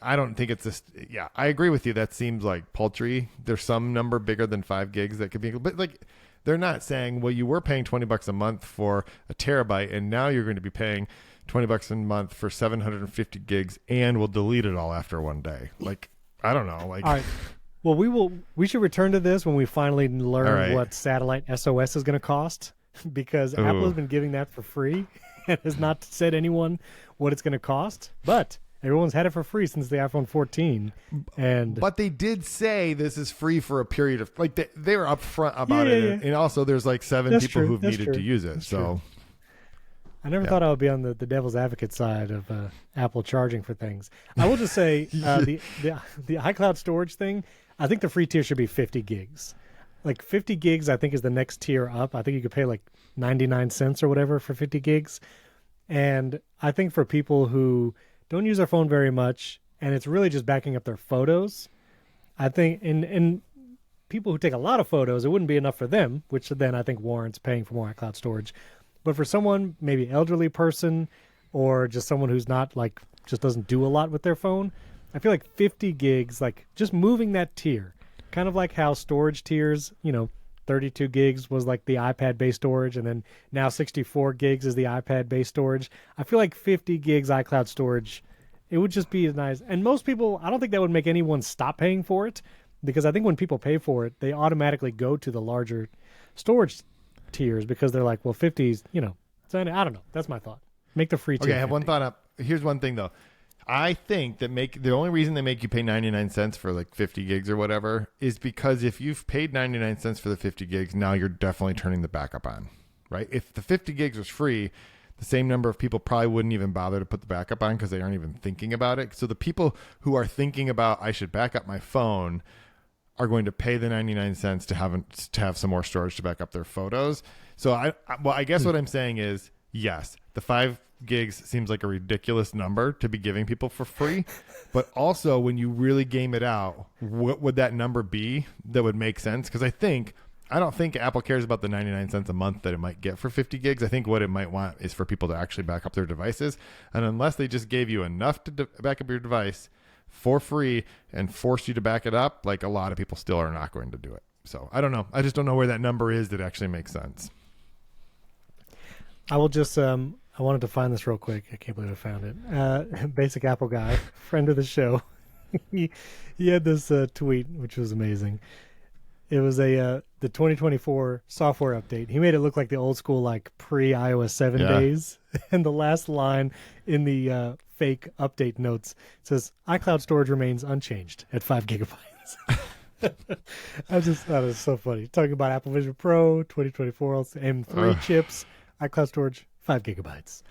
I don't think it's just. Yeah, I agree with you. That seems like paltry. There's some number bigger than 5 gigs that could be, but like, they're not saying, well, you were paying $20 a month for a terabyte, and now you're going to be paying $20 a month for 750 gigs, and we'll delete it all after one day. Like, I don't know. Like, all right. Well, we should return to this when we finally learn what satellite SOS is going to cost, because Apple has been giving that for free and has not said anyone what it's going to cost. But everyone's had it for free since the iPhone 14. But they did say this is free for a period of, like, they were upfront about it. And also there's like 7 people who've needed to use it. That's true. I never thought I would be on the devil's advocate side of Apple charging for things. I will just say the iCloud storage thing, I think the free tier should be 50 gigs. Like 50 gigs, I think, is the next tier up. I think you could pay like 99 cents or whatever for 50 gigs. And I think for people who don't use their phone very much and it's really just backing up their photos, I think, and people who take a lot of photos, it wouldn't be enough for them, which then I think warrants paying for more iCloud storage. But for someone, maybe elderly person, or just someone who's not like, just doesn't do a lot with their phone, I feel like 50 gigs, like just moving that tier, kind of like how storage tiers, 32 gigs was like the iPad-based storage, and then now 64 gigs is the iPad-based storage. I feel like 50 gigs iCloud storage, it would just be nice. And most people, I don't think that would make anyone stop paying for it, because I think when people pay for it, they automatically go to the larger storage tiers because they're like, well, 50's, so I don't know. That's my thought. Make the free tier. Okay, I have 50. one thought up. Here's one thing though. I think that the only reason they make you pay 99 cents for like 50 gigs or whatever is because if you've paid 99 cents for the 50 gigs, now you're definitely turning the backup on, right? If the 50 gigs was free, the same number of people probably wouldn't even bother to put the backup on because they aren't even thinking about it. So the people who are thinking about, I should back up my phone, are going to pay the 99 cents to have some more storage to back up their photos. So I guess what I'm saying is, yes, the 5 gigs seems like a ridiculous number to be giving people for free, but also when you really game it out, what would that number be that would make sense? Because I don't think Apple cares about the 99 cents a month that it might get for 50 gigs. I think what it might want is for people to actually back up their devices. And unless they just gave you enough to back up your device for free and forced you to back it up, like a lot of people still are not going to do it. So I don't know. I just don't know where that number is that actually makes sense. I will just, I wanted to find this real quick. I can't believe I found it. Basic Apple guy, friend of the show. he had this tweet, which was amazing. It was the 2024 software update. He made it look like the old school, like pre-iOS 7 days. And the last line in the fake update notes says, iCloud storage remains unchanged at 5 gigabytes. I just thought it was so funny. Talking about Apple Vision Pro, 2024, M3 chips, iCloud storage, 5 gigabytes.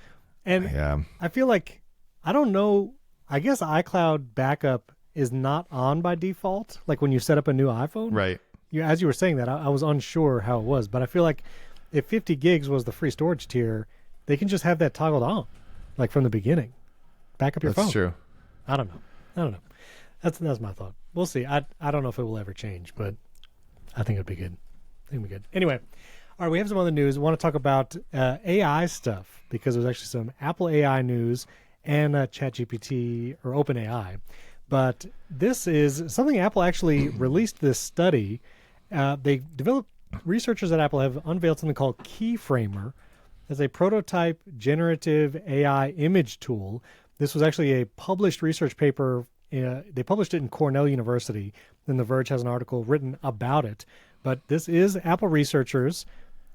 And I feel like, I don't know, I guess iCloud backup is not on by default, like when you set up a new iPhone. Right. As you were saying that, I was unsure how it was, but I feel like if 50 gigs was the free storage tier, they can just have that toggled on, like from the beginning. Back up your phone. That's true. I don't know. That's my thought. We'll see. I don't know if it will ever change, but I think it'd be good. Anyway, all right, we have some other news. I want to talk about AI stuff because there's actually some Apple AI news and ChatGPT or OpenAI. But this is something Apple actually released this study. They developed, researchers at Apple have unveiled something called Keyframer as a prototype generative AI image tool. This was actually a published research paper. They published it in Cornell University. Then The Verge has an article written about it. But this is Apple researchers,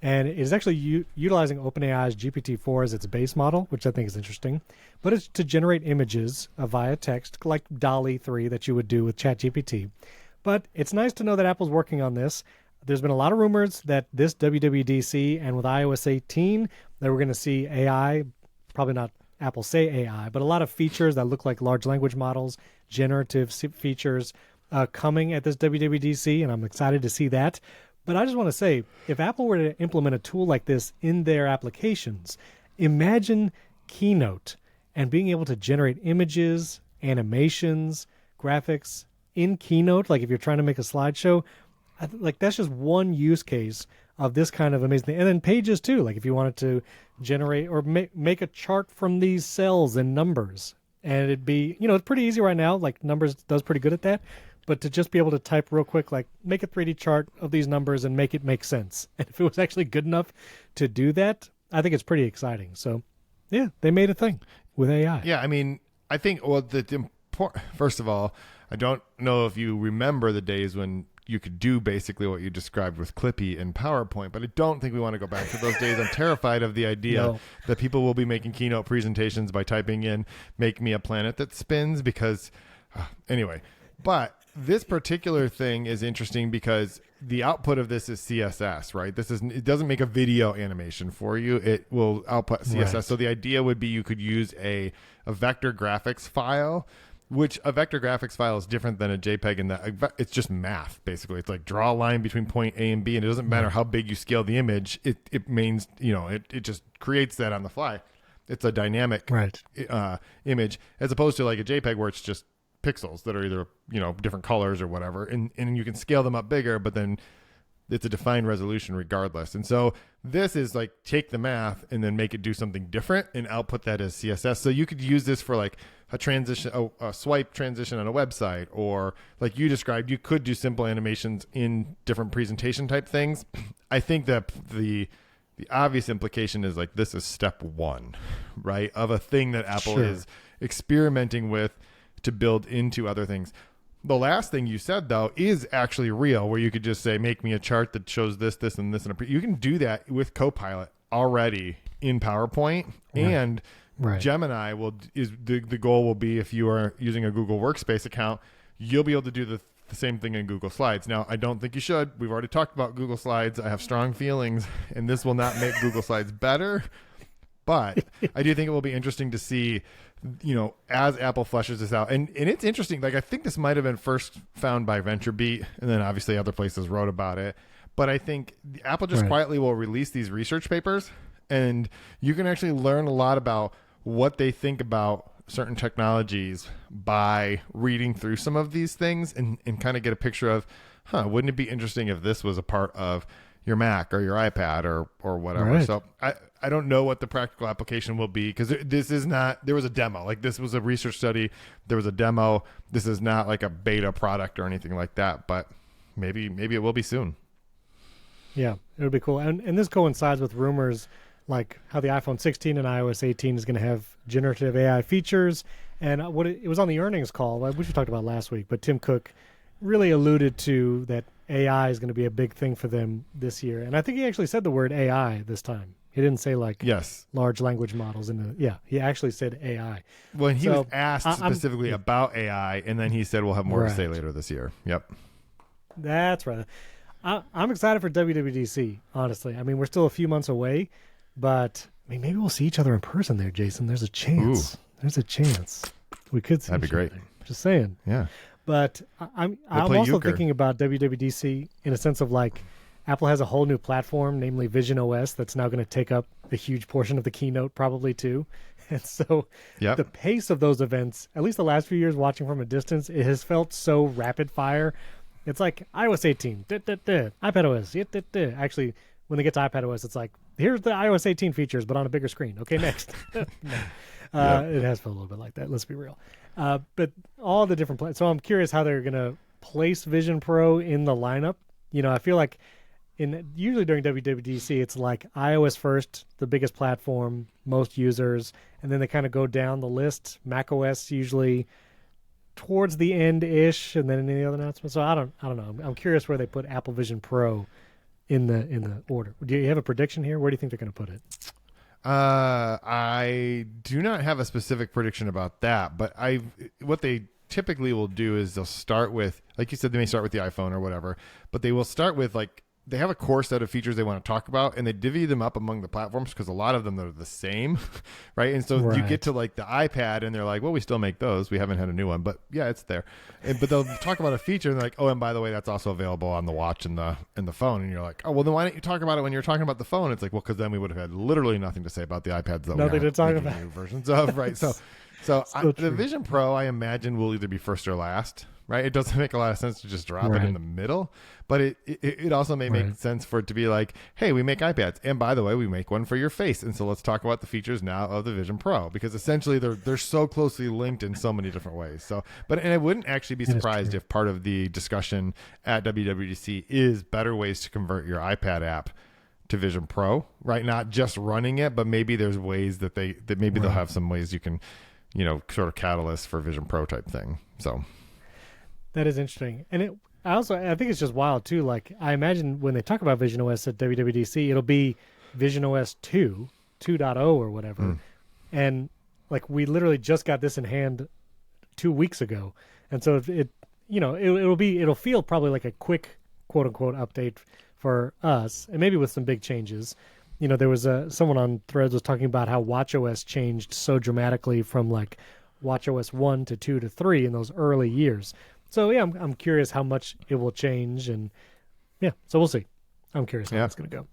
and it is actually utilizing OpenAI's GPT-4 as its base model, which I think is interesting. But it's to generate images via text, like DALL-E 3 that you would do with ChatGPT. But it's nice to know that Apple's working on this. There's been a lot of rumors that this WWDC and with iOS 18 that we're going to see AI, probably not Apple say AI, but a lot of features that look like large language models, generative features coming at this WWDC, and I'm excited to see that. But I just want to say, if Apple were to implement a tool like this in their applications, imagine Keynote and being able to generate images, animations, graphics in Keynote, like if you're trying to make a slideshow. Like that's just one use case of this kind of amazing thing. And then pages too, like if you wanted to generate or make a chart from these cells and numbers, and it'd be, it's pretty easy right now, like Numbers does pretty good at that, but to just be able to type real quick, like make a 3D chart of these numbers and make it make sense. And if it was actually good enough to do that, I think it's pretty exciting. So yeah, they made a thing with AI. Yeah, I mean, I think, first of all, I don't know if you remember the days when you could do basically what you described with Clippy and PowerPoint, but I don't think we want to go back to those days. I'm terrified of the idea that people will be making keynote presentations by typing in, make me a planet that spins because, anyway. But this particular thing is interesting because the output of this is CSS, right? It doesn't make a video animation for you. It will output CSS. Right. So the idea would be you could use a vector graphics file, which a vector graphics file is different than a JPEG in that it's just math, basically. It's like draw a line between point A and B, and it doesn't matter how big you scale the image. It means, it just creates that on the fly. It's a dynamic image, as opposed to like a JPEG where it's just pixels that are either, different colors or whatever. And you can scale them up bigger, but then it's a defined resolution regardless. And so this is like take the math and then make it do something different and output that as CSS. So you could use this for like a transition, a swipe transition on a website, or like you described, you could do simple animations in different presentation type things. I think that the obvious implication is like this is step one, right, of a thing that Apple is experimenting with to build into other things. The last thing you said, though, is actually real, where you could just say, make me a chart that shows this, this, and this. You can do that with Copilot already in PowerPoint. Right. And Gemini the goal will be, if you are using a Google Workspace account, you'll be able to do the same thing in Google Slides. Now, I don't think you should. We've already talked about Google Slides. I have strong feelings, and this will not make Google Slides better. But I do think it will be interesting to see, as Apple fleshes this out. And it's interesting. Like, I think this might have been first found by VentureBeat, and then obviously other places wrote about it. But I think Apple just quietly will release these research papers, and you can actually learn a lot about what they think about certain technologies by reading through some of these things and kind of get a picture of, wouldn't it be interesting if this was a part of your Mac or your iPad or whatever. Right. So I don't know what the practical application will be, because this is not, there was a demo, like this was a research study. There was a demo. This is not like a beta product or anything like that, but maybe it will be soon. Yeah, it would be cool. And this coincides with rumors like how the iPhone 16 and iOS 18 is going to have generative AI features. And it was on the earnings call, which we talked about last week, but Tim Cook really alluded to that AI is going to be a big thing for them this year. And I think he actually said the word AI this time. He didn't say like Yes. large language models. He actually said AI. When he was asked specifically about AI, and then he said we'll have more to say later this year. Yep. That's right. I'm excited for WWDC, honestly. I mean, we're still a few months away, but I mean, maybe we'll see each other in person there, Jason. There's a chance. There's a chance. We could see That'd be great. Just saying. Yeah. But I'm also thinking about WWDC in a sense of like Apple has a whole new platform, namely Vision OS, that's now going to take up a huge portion of the keynote probably too. And so the pace of those events, at least the last few years watching from a distance, it has felt so rapid fire. It's like iOS 18, iPad OS, Actually, when they get to iPad OS, it's like, here's the iOS 18 features, but on a bigger screen. Okay, next. It has felt a little bit like that, let's be real. But all the different plans. So I'm curious how they're going to place Vision Pro in the lineup. I feel like usually during WWDC, it's like iOS first, the biggest platform, most users, and then they kind of go down the list. macOS usually towards the end-ish, and then any other announcements. So I don't know. I'm curious where they put Apple Vision Pro in the order. Do you have a prediction here? Where do you think they're going to put it? I do not have a specific prediction about that, but what they typically will do is they'll start with, like you said, they may start with the iPhone or whatever, but they will start with like, they have a core set of features they want to talk about, and they divvy them up among the platforms because a lot of them are the same, right? And so you get to like the iPad, and they're like, well, we still make those. We haven't had a new one, but yeah, it's there. But they'll talk about a feature, and they're like, oh, and by the way, that's also available on the watch and the phone. And you're like, oh, well, then why don't you talk about it when you're talking about the phone? It's like, well, because then we would have had literally nothing to say about the iPads that nothing we to talk about new versions of, right? So the Vision Pro, I imagine, will either be first or last. Right, it doesn't make a lot of sense to just drop it in the middle, but it also may make sense for it to be like, hey, we make iPads, and by the way, we make one for your face, and so let's talk about the features now of the Vision Pro, because essentially they're so closely linked in so many different ways. So, and I wouldn't actually be surprised if part of the discussion at WWDC is better ways to convert your iPad app to Vision Pro, right? Not just running it, but maybe there's ways that they'll have some ways you can, sort of catalyst for Vision Pro type thing. So. That is interesting. And I think it's just wild too. Like I imagine when they talk about Vision OS at WWDC, it'll be Vision OS 2.0 or whatever. And like we literally just got this in hand 2 weeks ago. And so it'll feel probably like a quick quote unquote update for us, and maybe with some big changes. There was someone on Threads was talking about how watchOS changed so dramatically from like watchOS 1 to 2 to 3 in those early years. So yeah, I'm curious how much it will change, and so we'll see. I'm curious how it's going to go.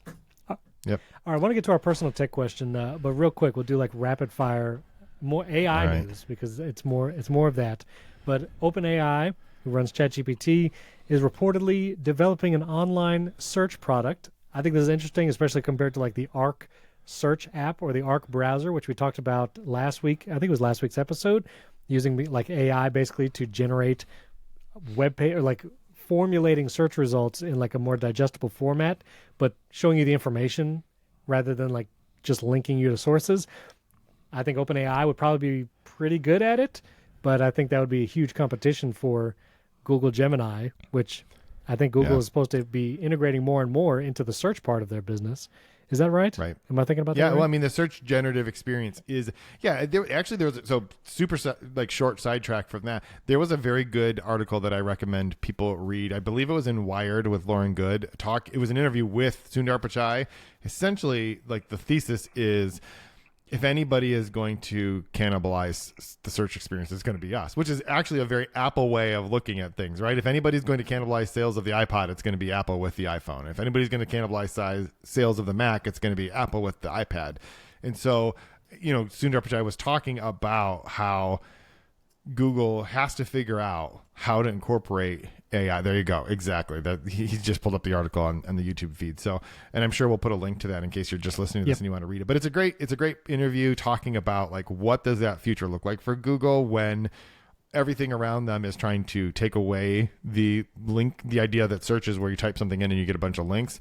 Yep. All right, I want to get to our personal tech question, but real quick, we'll do like rapid fire, more AI news because it's more of that. But OpenAI, who runs ChatGPT, is reportedly developing an online search product. I think this is interesting, especially compared to like the Arc search app or the Arc browser, which we talked about last week. I think it was last week's episode, using like AI basically to generate web page or like formulating search results in like a more digestible format, but showing you the information rather than like just linking you to sources. I think OpenAI would probably be pretty good at it, but I think that would be a huge competition for Google Gemini, which I think Google is supposed to be integrating more and more into the search part of their business. Is that right? Right. Am I thinking about that? Yeah. Right? Well, I mean, the search generative experience is, there was super like short sidetrack from that. There was a very good article that I recommend people read. I believe it was in Wired with Lauren Good. It was an interview with Sundar Pichai. Essentially, like the thesis is, if anybody is going to cannibalize the search experience, it's going to be us, which is actually a very Apple way of looking at things, right? If anybody's going to cannibalize sales of the iPod, it's going to be Apple with the iPhone. If anybody's going to cannibalize sales of the Mac, it's going to be Apple with the iPad. And so, Sundar Pichai was talking about how Google has to figure out how to incorporate AI. There you go. Exactly. That he just pulled up the article on the YouTube feed. So, and I'm sure we'll put a link to that in case you're just listening to this and you want to read it. But it's a great interview talking about like what does that future look like for Google when everything around them is trying to take away the idea that search is where you type something in and you get a bunch of links.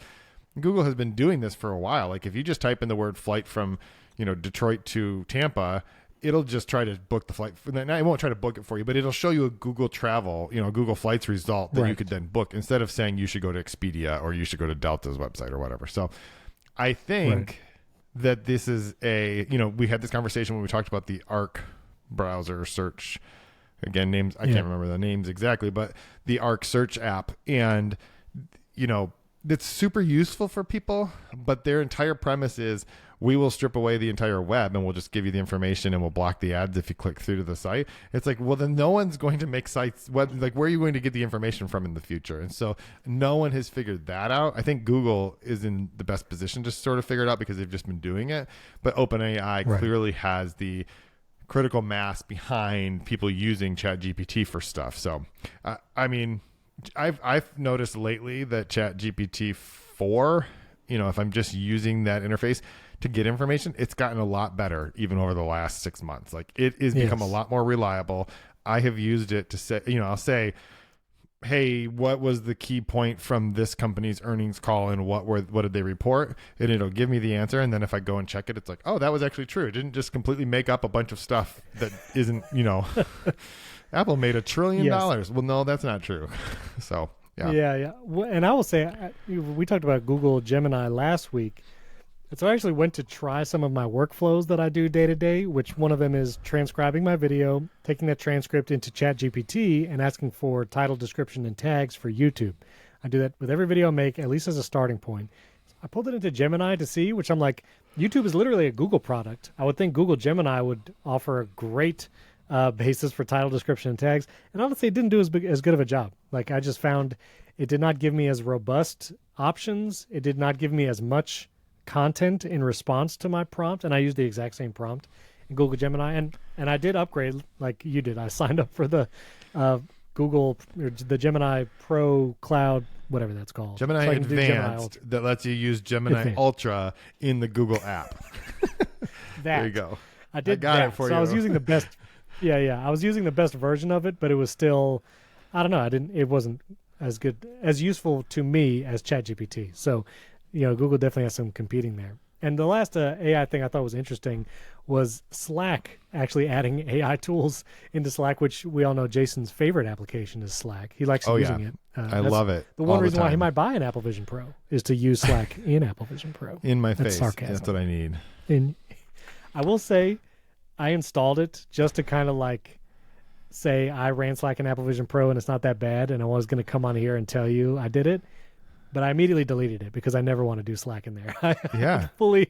Google has been doing this for a while. Like if you just type in the word flight from, Detroit to Tampa, it'll just try to book the flight. Now, it won't try to book it for you, but it'll show you a Google Travel, Google Flights result that you could then book instead of saying you should go to Expedia or you should go to Delta's website or whatever. So I think that this is we had this conversation when we talked about the Arc browser search. Again, names, I can't remember the names exactly, but the Arc search app. And, it's super useful for people, but their entire premise is we will strip away the entire web and we'll just give you the information and we'll block the ads if you click through to the site. It's like, well, then no one's going to make sites like where are you going to get the information from in the future? And so no one has figured that out. I think Google is in the best position to sort of figure it out because they've just been doing it. But OpenAI clearly has the critical mass behind people using ChatGPT for stuff. So, I've noticed lately that ChatGPT 4, if I'm just using that interface to get information, it's gotten a lot better even over the last 6 months. Like it has become a lot more reliable. I have used it to say, I'll say, hey, what was the key point from this company's earnings call and what did they report? And it'll give me the answer. And then if I go and check it, it's like, oh, that was actually true. It didn't just completely make up a bunch of stuff that isn't, Apple made $1 trillion. Well, no, that's not true. So, yeah. Yeah. And I will say, we talked about Google Gemini last week. And so I actually went to try some of my workflows that I do day to day, which one of them is transcribing my video, taking that transcript into ChatGPT and asking for title, description, and tags for YouTube. I do that with every video I make, at least as a starting point. I pulled it into Gemini to see, which I'm like, YouTube is literally a Google product. I would think Google Gemini would offer a great basis for title, description, and tags. And honestly, it didn't do as good of a job. Like, I just found it did not give me as robust options. It did not give me as much content in response to my prompt. And I used the exact same prompt in Google Gemini. And I did upgrade like you did. I signed up for the the Gemini Pro Cloud, whatever that's called. Gemini Advanced that lets you use Gemini Ultra in the Google app. There you go. I got it for you. I was using the best. Yeah. I was using the best version of it, but it was still, I don't know. It wasn't as good, as useful to me as ChatGPT. So, Google definitely has some competing there. And the last AI thing I thought was interesting was Slack actually adding AI tools into Slack, which we all know Jason's favorite application is Slack. He likes using it. I love it. The one reason why he might buy an Apple Vision Pro is to use Slack in Apple Vision Pro. In my That's face. Sarcasm. That's what I need. And I will say, I installed it just to kind of like say I ran Slack in Apple Vision Pro and it's not that bad, and I was going to come on here and tell you I did it. But I immediately deleted it because I never want to do Slack in there. I fully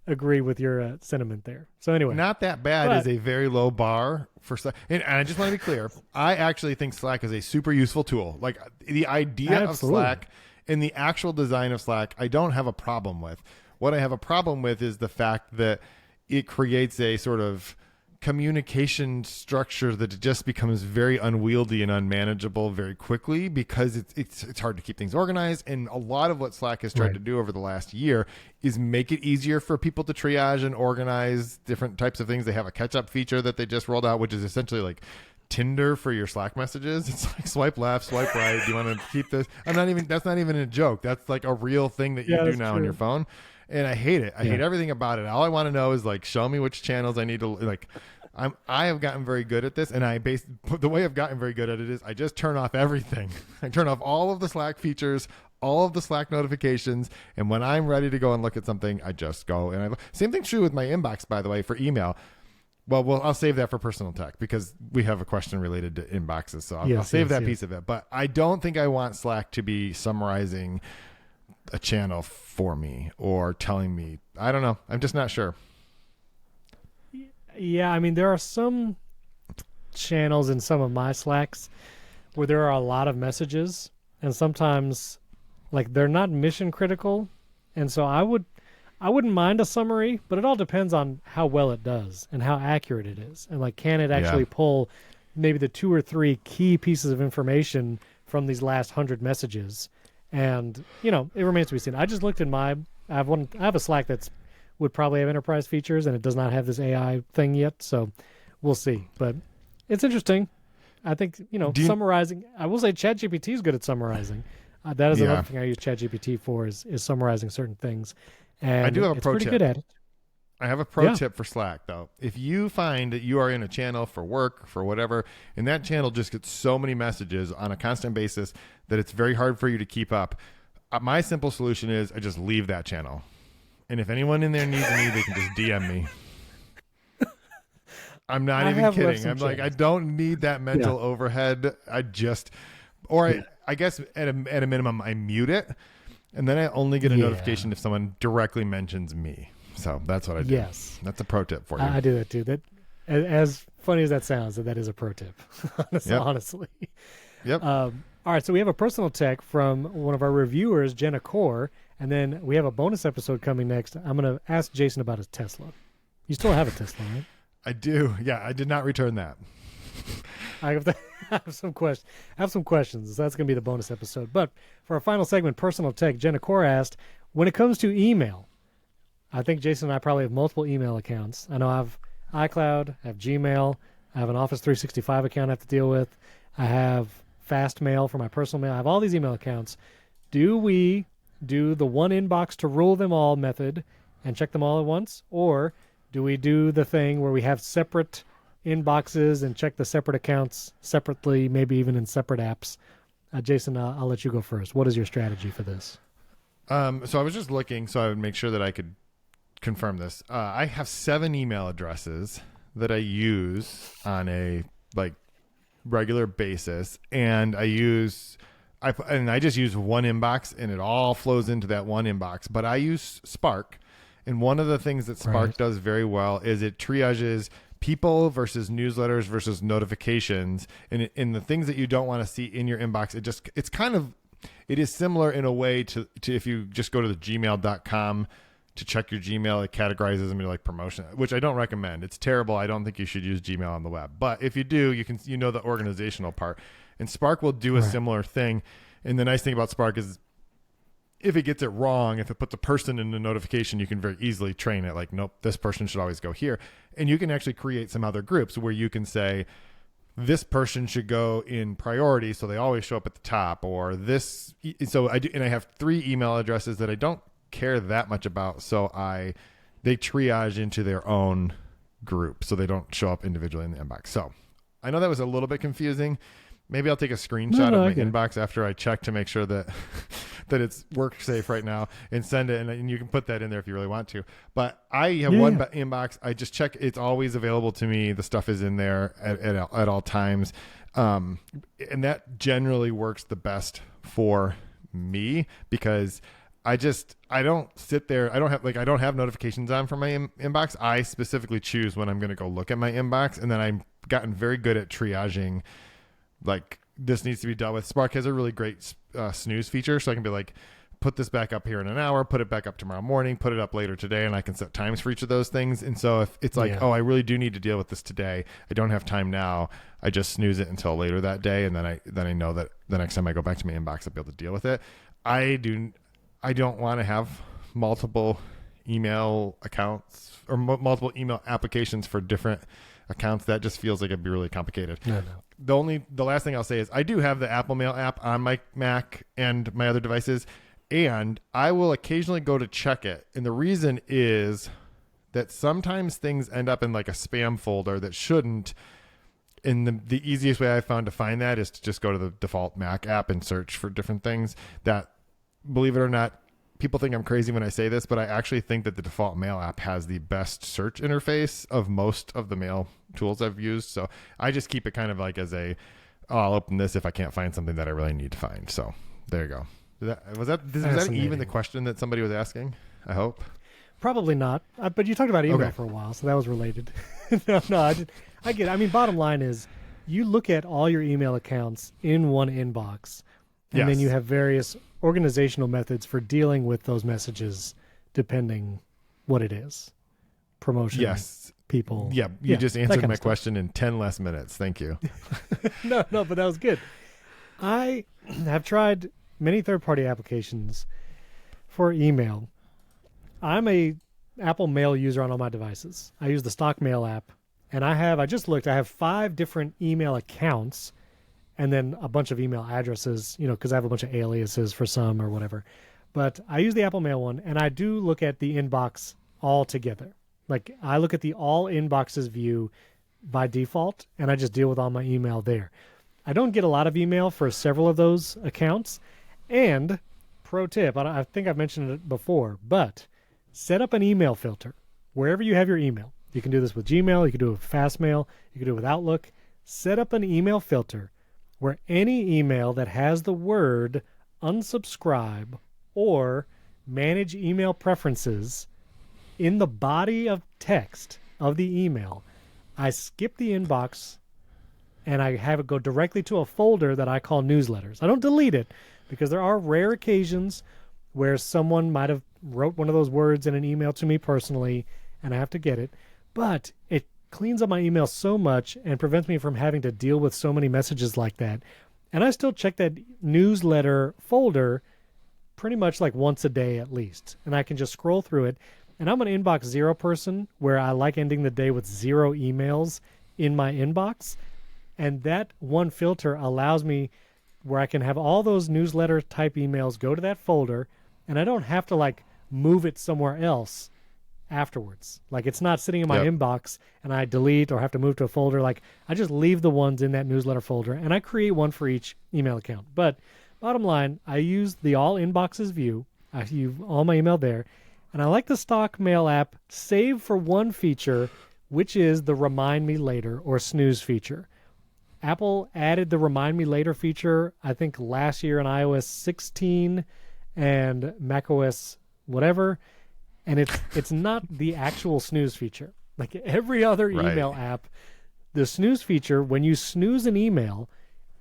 agree with your sentiment there. So anyway. Not that bad is a very low bar for Slack. And I just want to be clear. I actually think Slack is a super useful tool. Like the idea of Slack and the actual design of Slack, I don't have a problem with. What I have a problem with is the fact that it creates a sort of communication structure that it just becomes very unwieldy and unmanageable very quickly because it's hard to keep things organized. And a lot of what Slack has tried to do over the last year is make it easier for people to triage and organize different types of things. They have a catch-up feature that they just rolled out, which is essentially like Tinder for your Slack messages. It's like swipe left, swipe right. Do you want to keep this? That's not even a joke. That's like a real thing that you do now on your phone. And I hate it. I hate everything about it. All I want to know is like, show me which channels I need to like. I have gotten very good at this, and the way I've gotten very good at it is I just turn off everything. I turn off all of the Slack features, all of the Slack notifications, and when I'm ready to go and look at something, I just go. And same thing's true with my inbox, by the way, for email. Well, I'll save that for personal tech because we have a question related to inboxes, so I'll save that piece of it. But I don't think I want Slack to be summarizing a channel for me or telling me. I don't know. I'm just not sure. Yeah, I mean, there are some channels in some of my Slacks where there are a lot of messages, and sometimes, like, they're not mission critical, and so I wouldn't mind a summary, but it all depends on how well it does and how accurate it is, and like, can it actually pull maybe the 2 or 3 key pieces of information from these last 100 messages, and it remains to be seen. I just looked in I have a Slack that's would probably have enterprise features, and it does not have this AI thing yet, so we'll see. But it's interesting. I think, summarizing. I will say ChatGPT is good at summarizing. That is another thing I use ChatGPT for is summarizing certain things. And I do have a pro pretty tip. good at it. I have a pro tip for Slack, though. If you find that you are in a channel for work, for whatever, and that channel just gets so many messages on a constant basis that it's very hard for you to keep up, my simple solution is I just leave that channel. And if anyone in there needs me, they can just DM me. I'm not even kidding. I'm like, I don't need that mental overhead. I just, or I guess at a minimum, I mute it. And then I only get a notification if someone directly mentions me. So that's what I do. Yes. That's a pro tip for you. I do that too. That, as funny as that sounds, that is a pro tip, honestly. Yep. All right. So we have a personal tech from one of our reviewers, Jenna Core. And then we have a bonus episode coming next. I'm going to ask Jason about his Tesla. You still have a Tesla, right? I do. Yeah, I did not return that. I have some questions. So that's going to be the bonus episode. But for our final segment, personal tech, Jenna Core asked, when it comes to email, I think Jason and I probably have multiple email accounts. I know I have iCloud, I have Gmail, I have an Office 365 account I have to deal with. I have Fastmail for my personal mail. I have all these email accounts. Do we do the one inbox to rule them all method and check them all at once? Or do we do the thing where we have separate inboxes and check the separate accounts separately, maybe even in separate apps? Jason, I'll let you go first. What is your strategy for this? So I was just looking so I would make sure that I could confirm this. I have 7 email addresses that I use on a regular basis, and I just use one inbox, and it all flows into that one inbox. But I use Spark, and one of the things that Spark does very well is it triages people versus newsletters versus notifications, and the things that you don't want to see in your inbox. It is similar in a way to if you just go to the gmail.com to check your Gmail, it categorizes them into like promotion, which I don't recommend. It's terrible. I don't think you should use Gmail on the web. But if you do, you know the organizational part. And Spark will do a similar thing. And the nice thing about Spark is if it gets it wrong, if it puts a person in the notification, you can very easily train it. Like, nope, this person should always go here. And you can actually create some other groups where you can say, this person should go in priority so they always show up at the top, or this. So I do, and I have 3 email addresses that I don't care that much about, so they triage into their own group so they don't show up individually in the inbox. So I know that was a little bit confusing. Maybe I'll take a screenshot of my inbox after I check to make sure that that it's work safe right now and send it, and you can put that in there if you really want to. But I have one inbox. I just check. It's always available to me. The stuff is in there at all times. And that generally works the best for me because I don't sit there. I don't have notifications on for my inbox. I specifically choose when I'm going to go look at my inbox. And then I've gotten very good at triaging. Like, this needs to be dealt with. Spark has a really great snooze feature. So I can be like, put this back up here in an hour, put it back up tomorrow morning, put it up later today. And I can set times for each of those things. And so if it's like, oh, I really do need to deal with this today, I don't have time now, I just snooze it until later that day. And then I know that the next time I go back to my inbox, I'll be able to deal with it. I don't want to have multiple email accounts or multiple email applications for different accounts. That just feels like it'd be really complicated. No. The last thing I'll say is I do have the Apple Mail app on my Mac and my other devices, and I will occasionally go to check it. And the reason is that sometimes things end up in like a spam folder that shouldn't. And the easiest way I found to find that is to just go to the default Mac app and search for different things that, believe it or not, people think I'm crazy when I say this, but I actually think that the default mail app has the best search interface of most of the mail tools I've used. So I just keep it kind of like as I'll open this if I can't find something that I really need to find. So there you go. Was that even the question that somebody was asking? I hope. Probably not. But you talked about email for a while, so that was related. I get it. I mean, bottom line is you look at all your email accounts in one inbox, and then you have various organizational methods for dealing with those messages depending what it is. Promotion, people. Yeah, you just answered my question in 10 less minutes. Thank you. No, but that was good. I have tried many third-party applications for email. I'm a Apple Mail user on all my devices. I use the stock mail app, and I just looked. I have 5 different email accounts and then a bunch of email addresses, because I have a bunch of aliases for some or whatever. But I use the Apple Mail one, and I do look at the inbox all together. Like I look at the all inboxes view by default, and I just deal with all my email there. I don't get a lot of email for several of those accounts. And pro tip, I think I've mentioned it before, but set up an email filter wherever you have your email. You can do this with Gmail. You can do it with Fastmail. You can do it with Outlook. Set up an email filter where any email that has the word unsubscribe or manage email preferences in the body of text of the email, I skip the inbox and I have it go directly to a folder that I call newsletters. I don't delete it because there are rare occasions where someone might have wrote one of those words in an email to me personally and I have to get it. But it cleans up my email so much and prevents me from having to deal with so many messages like that. And I still check that newsletter folder pretty much like once a day at least. And I can just scroll through it. And I'm an inbox zero person where I like ending the day with 0 emails in my inbox. And that one filter allows me where I can have all those newsletter type emails go to that folder and I don't have to like move it somewhere else afterwards. Like it's not sitting in my inbox and I delete or have to move to a folder. Like I just leave the ones in that newsletter folder and I create one for each email account. But bottom line, I use the all inboxes view. I use all my email there. And I like the stock mail app save for one feature, which is the remind me later or snooze feature. Apple added the remind me later feature, I think last year in iOS 16 and macOS whatever. And it's not the actual snooze feature. Like every other email app, the snooze feature, when you snooze an email,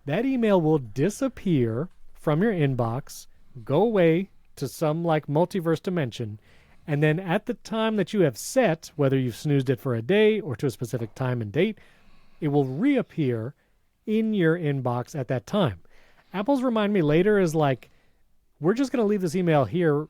that email will disappear from your inbox, go away to some like multiverse dimension, and then at the time that you have set, whether you've snoozed it for a day or to a specific time and date, it will reappear in your inbox at that time. Apple's remind me later is like, we're just going to leave this email here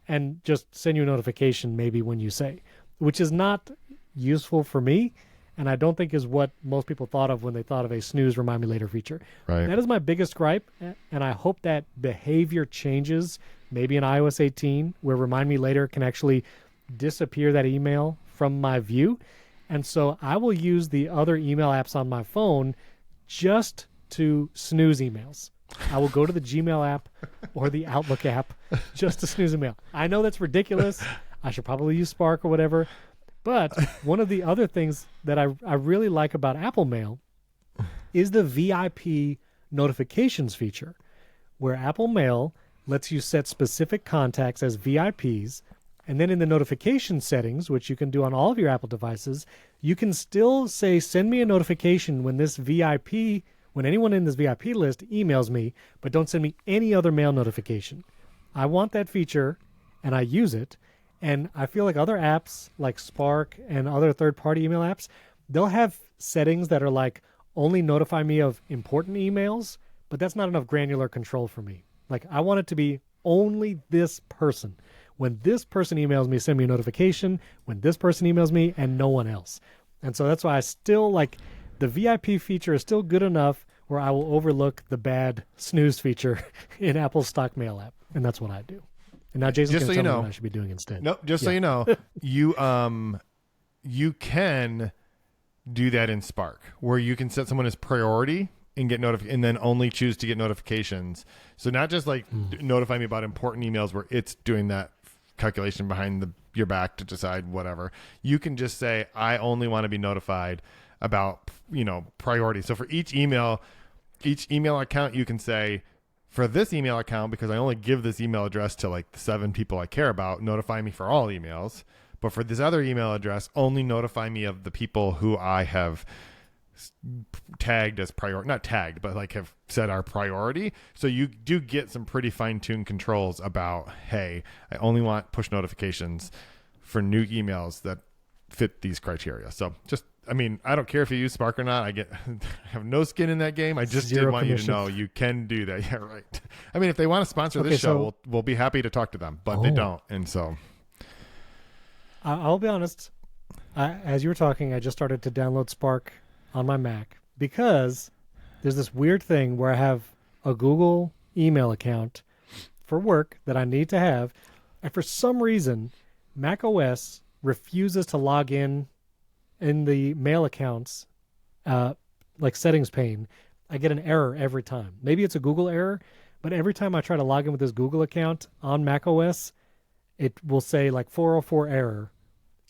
and just send you a notification maybe when you say, which is not useful for me, and I don't think is what most people thought of when they thought of a snooze remind me later feature. Right. That is my biggest gripe, and I hope that behavior changes maybe in iOS 18, where remind me later can actually disappear that email from my view. And so I will use the other email apps on my phone just to snooze emails. I will go to the Gmail app or the Outlook app just to snooze a mail. I know that's ridiculous. I should probably use Spark or whatever. But one of the other things that I really like about Apple Mail is the VIP notifications feature, where Apple Mail lets you set specific contacts as VIPs. And then in the notification settings, which you can do on all of your Apple devices, you can still say, send me a notification when this VIP, when anyone in this VIP list emails me, but don't send me any other mail notification. I want that feature, and I use it. And I feel like other apps, like Spark and other third-party email apps, they'll have settings that are like, only notify me of important emails, but that's not enough granular control for me. Like, I want it to be only this person. When this person emails me, send me a notification. When this person emails me, and no one else. And so that's why I still like the VIP feature is still good enough where I will overlook the bad snooze feature in Apple's stock mail app. And that's what I do. And now Jason can tell me what I should be doing instead. Nope, just so you know, you can do that in Spark, where you can set someone as priority and get and then only choose to get notifications. So not just like notify me about important emails where it's doing that calculation behind your back to decide whatever. You can just say, I only want to be notified about, priority. So for each email account, you can say, for this email account, because I only give this email address to like the 7 people I care about, notify me for all emails. But for this other email address, only notify me of the people who I have tagged as priority, not tagged, but like have said our priority. So you do get some pretty fine-tuned controls about, hey, I only want push notifications for new emails that fit these criteria. So I don't care if you use Spark or not. I have no skin in that game. I just did want you to know you can do that. Yeah, right. I mean, if they want to sponsor this show, we'll be happy to talk to them, but they don't. And so I'll be honest. As you were talking, I just started to download Spark on my Mac because there's this weird thing where I have a Google email account for work that I need to have. And for some reason, Mac OS refuses to log in the mail accounts, like settings pane, I get an error every time. Maybe it's a Google error, but every time I try to log in with this Google account on macOS, it will say like 404 error,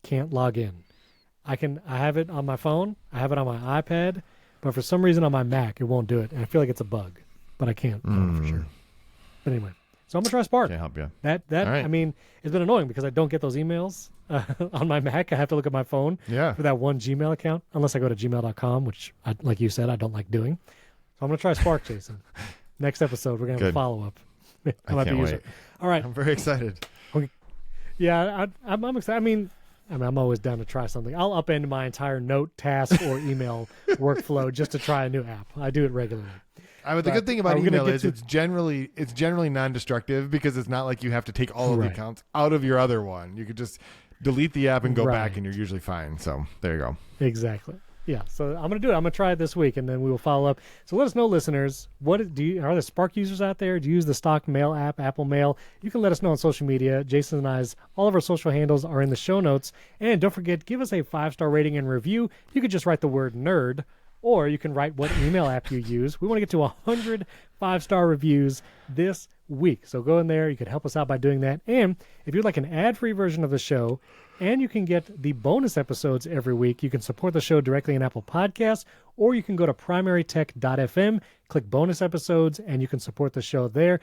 can't log in. I have it on my phone, I have it on my iPad, but for some reason on my Mac, it won't do it. And I feel like it's a bug, but I can't know for sure. But anyway, so I'm going to try Spark. Can't help you. That right. I mean, it's been annoying because I don't get those emails on my Mac. I have to look at my phone for that one Gmail account, unless I go to gmail.com, which, like you said, I don't like doing. So I'm going to try Spark, Jason. Next episode, we're going to have a follow-up. I can't wait. All right. I'm very excited. Okay. Yeah, I'm excited. I mean, I'm always down to try something. I'll upend my entire note, task, or email workflow just to try a new app. I do it regularly. The good thing about email is it's generally non-destructive because it's not like you have to take all of the accounts out of your other one. You could just delete the app and go back, and you're usually fine. So there you go. Exactly. Yeah. So I'm going to do it. I'm going to try it this week, and then we will follow up. So let us know, listeners. Are there Spark users out there? Do you use the stock Mail app, Apple Mail? You can let us know on social media. Jason and I's, all of our social handles are in the show notes. And don't forget, give us a 5-star rating and review. You could just write the word nerd, or you can write what email app you use. We want to get to 100 5-star reviews this week. So go in there. You could help us out by doing that. And if you'd like an ad-free version of the show, and you can get the bonus episodes every week, you can support the show directly in Apple Podcasts, or you can go to primarytech.fm, click bonus episodes, and you can support the show there.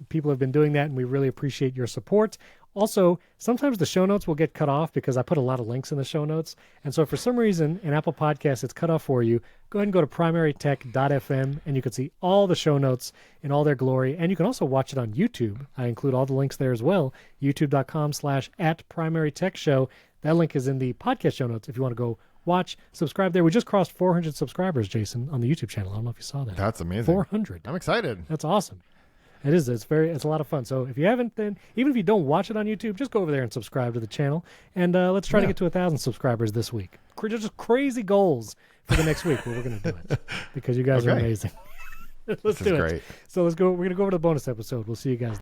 People have been doing that, and we really appreciate your support. Also, sometimes the show notes will get cut off because I put a lot of links in the show notes. And so if for some reason in Apple Podcasts it's cut off for you, go ahead and go to primarytech.fm, and you can see all the show notes in all their glory. And you can also watch it on YouTube. I include all the links there as well, youtube.com/@primarytechshow. That link is in the podcast show notes if you want to go watch, subscribe there. We just crossed 400 subscribers, Jason, on the YouTube channel. I don't know if you saw that. That's amazing. 400. I'm excited. That's awesome. It is. It's a lot of fun. So if you haven't, then even if you don't watch it on YouTube, just go over there and subscribe to the channel. And let's try to get to 1,000 subscribers this week. Just crazy goals for the next week, but we're going to do it because you guys are amazing. Let's do it. Great. So let's go. We're going to go over to the bonus episode. We'll see you guys.